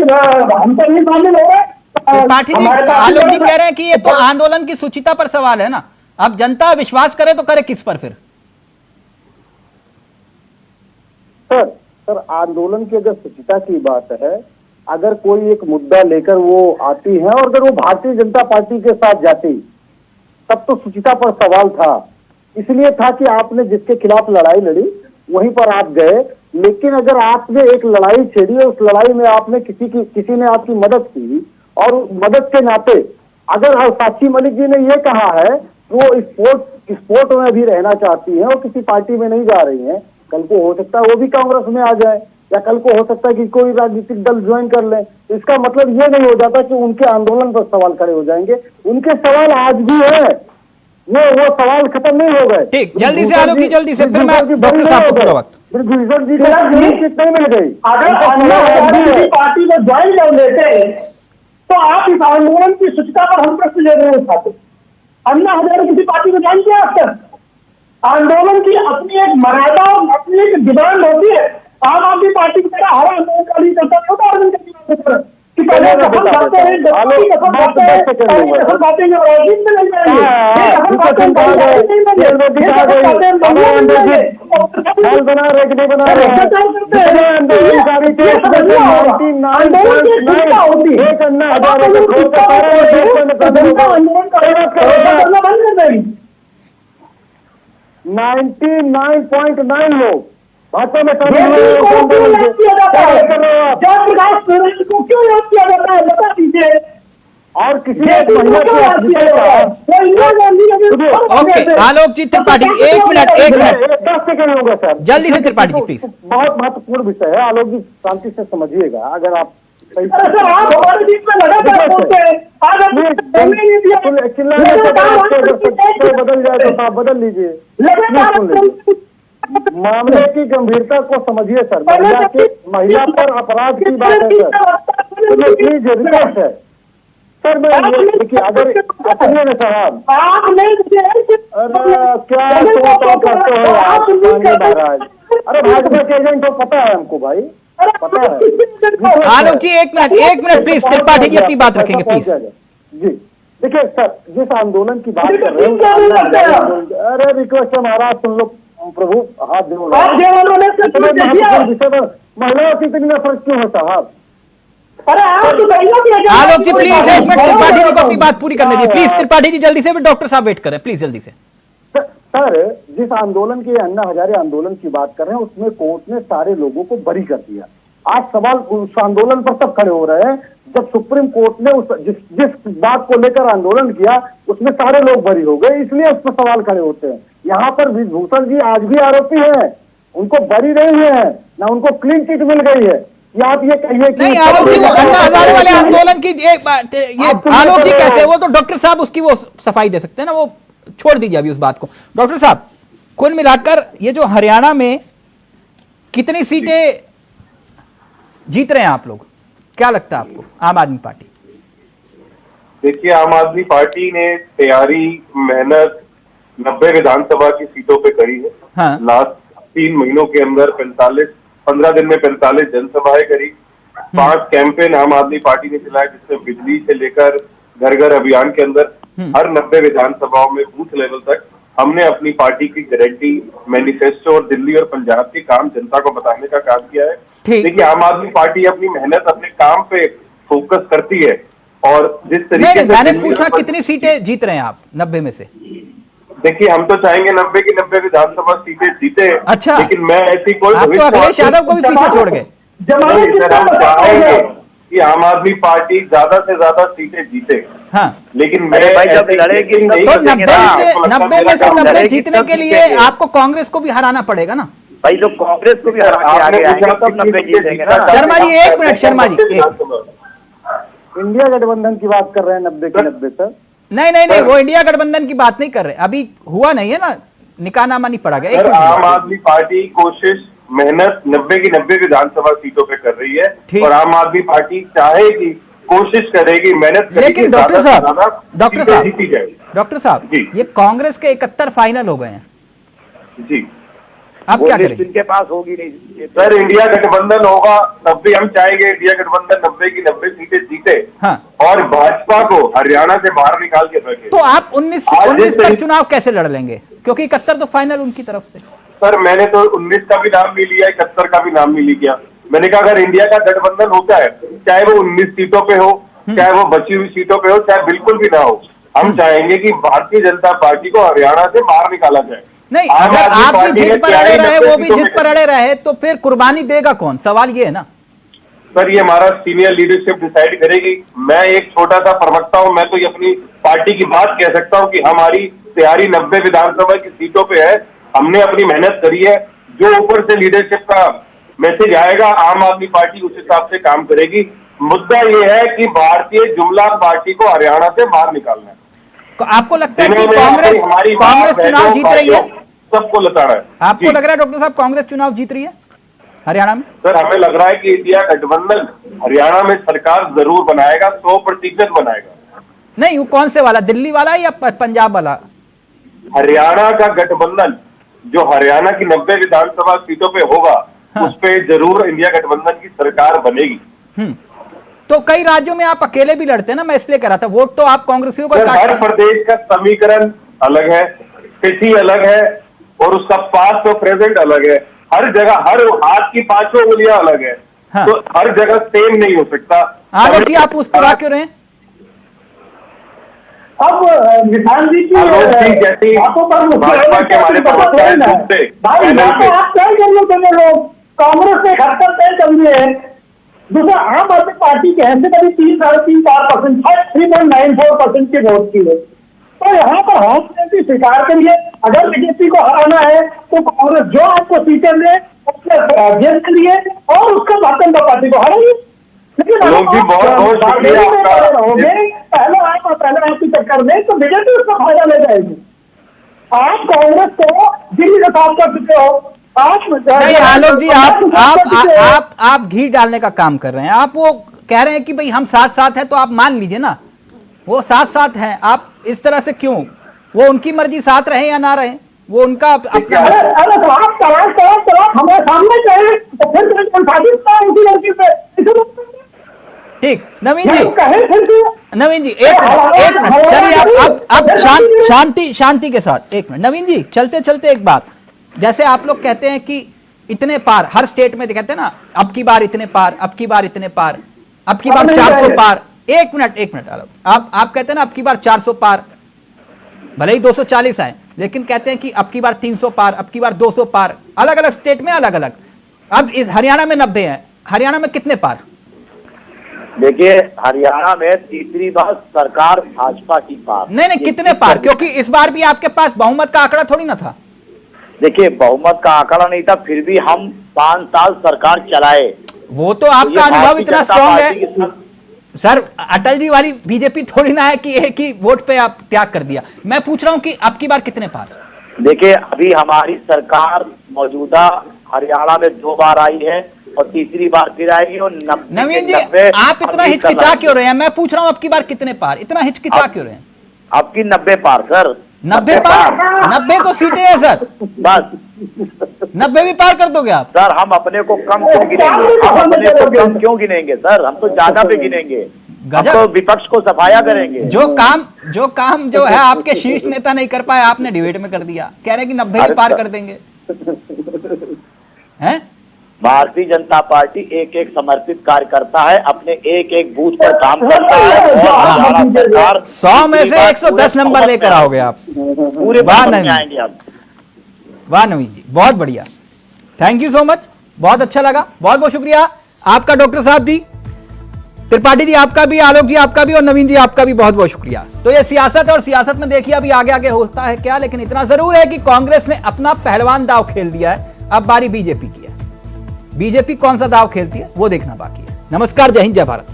हम तो नहीं शामिल हो रहे। त्रिपाठी जी, आलोक जी कह रहे हैं कि ये तो आंदोलन की सूचिता पर सवाल है ना, अब जनता विश्वास करे तो करे किस पर फिर? सर आंदोलन की अगर सूचिता की बात है, अगर कोई एक मुद्दा लेकर वो आती है और अगर वो भारतीय जनता पार्टी के साथ जाती तब तो सूचिता पर सवाल था। इसलिए था कि आपने जिसके खिलाफ लड़ाई लड़ी वहीं पर आप गए, लेकिन अगर आपने एक लड़ाई छेड़ी और उस लड़ाई में आपने किसी ने आपकी मदद की और मदद के नाते अगर साक्षी मलिक जी ने ये कहा है वो स्पोर्ट में भी रहना चाहती है और किसी पार्टी में नहीं जा रही है, कल को हो सकता है वो भी कांग्रेस में आ जाए या कल को हो सकता है कि कोई राजनीतिक दल ज्वाइन कर ले। इसका मतलब ये नहीं हो जाता कि उनके आंदोलन पर सवाल खड़े हो जाएंगे। उनके सवाल आज भी है, वो सवाल खत्म नहीं हो गए। ठीक, जल्दी से आलोक जी, जल्दी से, फिर मैं डॉक्टर साहब को थोड़ा वक्त। भूषण जी कितने मिल गई? अगर पार्टी में ज्वाइन कर लेते तो आप इस आंदोलन की सूचिता पर हम प्रश्न ले रहे उठाते। अन्ना हजारे किसी पार्टी में ज्वाइन किया अब तक? आंदोलन की अपनी एक मर्यादा और अपनी एक डिमांड होती है। आम आदमी पार्टी की तरह हर आंदोलन का नहीं करता होता आंदोलन कि पहले कसम खाते हैं, कसम खाते हैं, कसम खाते हैं राजनीति में नहीं जाएंगे, कसम खाते हैं बना रहे कि नहीं बना रहे, आंदोलन 99.9 लोग भाजपा में को क्यों याद किया जाता है? जयप्रकाश नारायण को क्यों याद किया जाता है, बता दीजिए। और किसी ओके, आलोक जी त्रिपाठी, एक मिनट 10 सेकंड होगा सर, जल्दी से त्रिपाठी जी प्लीज। बहुत महत्वपूर्ण विषय है, आलोक जी शांति से समझिएगा। अगर आप सर आप हमारे बीच में लगातार बोलते हैं, आज बदल जाए तो आप बदल लीजिए। मामले की गंभीरता को समझिए सर। महिला पर अपराध की बात है सर, प्लीज रिक्वेस्ट है सर। मैं देखिए अगर अपने न साहब क्या करते हो आप महाराज, अरे भाजपा के एजेंट हो, पता है हमको भाई, पता है। आलोक जी एक मिनट प्लीज, त्रिपाठी जी अपनी बात रखेंगे प्लीज। जी देखिए सर, जिस आंदोलन की बात कर रहे हैं, अरे रिक्वेस्ट है महाराज सुन लो प्रभु, हाथ जोड़ महिलाओं की इतनी नफरत क्यों है साहब? आलोक जी प्लीज एक मिनट, त्रिपाठी जी को अपनी बात पूरी करने दीजिए प्लीज। त्रिपाठी जी जल्दी से, डॉक्टर साहब वेट करें प्लीज, जल्दी से। सर जिस आंदोलन की अन्ना हजारे आंदोलन की बात कर रहे हैं उसमें कोर्ट ने सारे लोगों को बरी कर दिया। आज सवाल उस आंदोलन पर सब खड़े हो रहे हैं जब सुप्रीम कोर्ट ने जिस बात को लेकर आंदोलन किया उसमें सारे लोग बरी हो गए, इसलिए उस पर सवाल खड़े होते हैं। यहाँ पर भूषण जी आज भी आरोपी हैं, उनको बरी नहीं है ना, उनको क्लीन चिट मिल गई है। या आप ये कहिए कि नहीं आलोक जी, वो अन्ना हजारे वाले आंदोलन की एक बात, ये आलोक जी कैसे, वो तो डॉक्टर साहब उसकी वो सफाई दे सकते हैं ना, वो छोड़ दीजिए अभी उस बात को। डॉक्टर साहब कुल मिलाकर ये जो हरियाणा में कितनी सीटें जीत रहे हैं आप लोग, क्या लगता है आपको आम आदमी पार्टी? देखिए आम आदमी पार्टी ने तैयारी मेहनत 90 विधानसभा की सीटों पे करी है। हाँ। लास्ट 3 महीनों के अंदर 15 दिन में 45 जनसभाएं करी, 5 कैंपेन आम आदमी पार्टी ने चलाया जिसमें बिजली से लेकर घर घर अभियान के अंदर हर 90 विधानसभाओं में बूथ लेवल तक हमने अपनी पार्टी की गारंटी मैनिफेस्टो और दिल्ली और पंजाब के काम जनता को बताने का काम किया है। देखिए आम आदमी पार्टी अपनी मेहनत अपने काम पे फोकस करती है और जिस तरीके से मैंने पूछा कितनी सीटें जीत रहे हैं आप 90 में से? देखिए हम तो चाहेंगे 90 की 90 विधानसभा सीटें जीते। अच्छा, लेकिन मैं ऐसी कोई आप तो अखिलेश यादव को भी पीछे छोड़ गए। हम चाहेंगे कि आम आदमी पार्टी ज्यादा से ज्यादा सीटें जीते। हाँ। लेकिन मैं तो 90 में से 90 जीतने के लिए आपको कांग्रेस को भी हराना पड़ेगा ना। भाई जो कांग्रेस को भी हरा के आगे आएंगे तब 90 जीतेंगे ना। शर्मा जी एक मिनट, शर्मा जी एक, इंडिया गठबंधन की बात कर रहे हैं 90 की 90 सर। नहीं नहीं नहीं, वो इंडिया गठबंधन की बात नहीं कर रहे, अभी हुआ नहीं है ना, निकाहनामा नहीं पड़ा गया। एक सर, मिनट, आम आदमी पार्टी कोशिश मेहनत 90 की 90 विधानसभा सीटों पे कर रही है और आम आदमी पार्टी चाहेगी, कोशिश करेगी, मेहनत करेगी। लेकिन डॉक्टर साहब, जीती जाएगी। डॉक्टर साहब जी। ये कांग्रेस के 71 फाइनल हो गए हैं, जी आप क्या करें? इनके पास होगी नहीं सर, इंडिया गठबंधन होगा तब भी हम चाहेंगे इंडिया गठबंधन 90 की 90 सीटें जीते। हाँ। और भाजपा को हरियाणा से बाहर निकाल के रखे। तो आप 19 पर चुनाव कैसे लड़ लेंगे, क्योंकि 71 तो फाइनल उनकी तरफ से। सर, मैंने तो 19 का भी नाम नहीं लिया, 71 का भी नाम नहीं लिया। मैंने कहा अगर इंडिया का गठबंधन होता है, चाहे वो 19 सीटों पे हो, चाहे वो बची हुई सीटों पे हो, चाहे बिल्कुल भी ना हो, हम चाहेंगे कि भारतीय जनता पार्टी को हरियाणा से बाहर निकाला जाए। नहीं, अगर आप भी जिद पर अड़े रहे, वो भी जिद पर अड़े रहे, तो फिर कुर्बानी देगा कौन, सवाल ये है ना। सर, ये हमारा सीनियर लीडरशिप डिसाइड करेगी। मैं एक छोटा सा प्रवक्ता हूं, मैं तो ये अपनी पार्टी की बात कह सकता हूं कि हमारी तैयारी 90 विधानसभा की सीटों पे है, हमने अपनी मेहनत करी है। जो ऊपर से लीडरशिप का मैसेज आएगा, आम आदमी पार्टी उस हिसाब से काम करेगी। मुद्दा ये है कि भारतीय जुमला पार्टी को हरियाणा से बाहर निकालना है। आपको लगता है कि कांग्रेस चुनाव जीत रही है? सबको लता रहा है। आपको लग रहा है डॉक्टर साहब कांग्रेस चुनाव जीत रही है हरियाणा में? सर, हमें लग रहा है कि इंडिया गठबंधन हरियाणा में सरकार जरूर बनाएगा, 100% बनाएगा। नहीं, वो कौन से वाला, दिल्ली वाला या पंजाब वाला? हरियाणा का गठबंधन जो हरियाणा की 90 विधानसभा सीटों पे होगा, हाँ। उस पे जरूर इंडिया गठबंधन की सरकार बनेगी। तो कई राज्यों में आप अकेले भी लड़ते हैं ना, मैं इसलिए कह रहा था, वोट तो आप कांग्रेसियों को हर प्रदेश का समीकरण अलग है, स्थिति अलग है और उसका पास्ट और प्रेजेंट अलग है। हर जगह हर हाथ की पांचों उंगलियां अलग है। हाँ। तो हर जगह सेम नहीं हो सकता। आलोक जी, आप मुस्कुरा क्यों रहे हैं? अब निशान जी की जैसी भाजपा के हमारे प्रवक्ता है, आप तय कर लो, चले लोग कांग्रेस ने 71 तय कर लिए हैं। दूसरा, आम आदमी पार्टी के हैसियत अभी 3-3.5%, 3.94% के वोट की है। तो यहाँ पर हम स्वीकार करिए, अगर बीजेपी को हराना है तो कांग्रेस जो आपको सीटें दे उसके जेल के लिए और उसका भारतीय जनता पार्टी को हराइए। लेकिन पहले आप की टक्कर में तो बीजेपी उसका फायदा ले जाएगी। आप कांग्रेस को दिल्ली से साफ कर चुके हो। नहीं आलोक जी, आप घी डालने का काम कर रहे हैं। आप वो कह रहे हैं कि भाई हम साथ साथ हैं, तो आप मान लीजिए ना, वो साथ साथ हैं। आप इस तरह से क्यों, वो उनकी मर्जी, साथ रहे या ना रहे, वो उनका अपना। अरे तो आप तलाक हमारे सामने कहें तो फिर ठीक, नवीन जी, नवीन जी एक मिनट चलिए, आप शांति के साथ एक मिनट। नवीन जी, चलते चलते एक बात, जैसे आप लोग कहते हैं कि इतने पार, हर स्टेट में कहते हैं ना, अब की बार इतने पार, अब की बार इतने पार, अब की बार 400 पार। एक मिनट आप कहते हैं ना अब की बार 400 पार, भले ही 240 आए, लेकिन कहते हैं कि अब की बार 300 पार, अब की बार 200 पार, अलग अलग स्टेट में अलग अलग। अब इस हरियाणा में 90 है, हरियाणा में कितने पार? देखिए, हरियाणा में तीसरी बार सरकार भाजपा की पार। नहीं, कितने पार? क्योंकि इस बार भी आपके पास बहुमत का आंकड़ा थोड़ी ना था। देखिए, बहुमत का आंकड़ा नहीं था, फिर भी हम 5 साल सरकार चलाए। वो तो आपका अनुभव इतना स्ट्रांग है सर। अटल जी वाली बीजेपी थोड़ी ना है कि एक ही वोट पे आप त्याग कर दिया। मैं पूछ रहा हूं कि अब की बार कितने पार? देखिए, अभी हमारी सरकार मौजूदा हरियाणा में 2 बार आई है और तीसरी बार फिर आएगी। और नवीन जी, आप इतना हिचकिचा क्यों रहे हैं? मैं पूछ रहा हूं अब की बार कितने पार, इतना हिचकिचा क्यों रहे हैं? अब की 90 पार सर। 90 पार? 90 तो सीटें हैं सर, बस 90 भी पार कर दोगे आप? सर, हम अपने को कम क्यों गिनेंगे? हम अपने को कम क्यों गिनेंगे सर? हम तो ज्यादा पे गिनेंगे। हम तो विपक्ष को सफाया करेंगे। जो काम जो है आपके शीर्ष नेता नहीं कर पाए, आपने डिबेट में कर दिया, कह रहे हैं कि 90 भी पार कर देंगे। हैं? भारतीय जनता पार्टी एक समर्पित कार्यकर्ता है, अपने एक बूथ पर काम करता है। 100 में से 110 नंबर लेकर आओगे आप पूरे। आएंगे आप। वाह नवीन जी, बहुत बढ़िया, थैंक यू सो मच, बहुत अच्छा लगा, बहुत बहुत शुक्रिया आपका डॉक्टर साहब जी, त्रिपाठी जी आपका भी, आलोक जी आपका भी और नवीन जी आपका भी बहुत बहुत शुक्रिया। तो ये सियासत, और सियासत में देखिए अभी आगे आगे होता है क्या, लेकिन इतना जरूर है कि कांग्रेस ने अपना पहलवान दांव खेल दिया है अब बारी बीजेपी की है। बीजेपी कौन सा दाव खेलती है वो देखना बाकी है। नमस्कार, जय हिंद, जय भारत।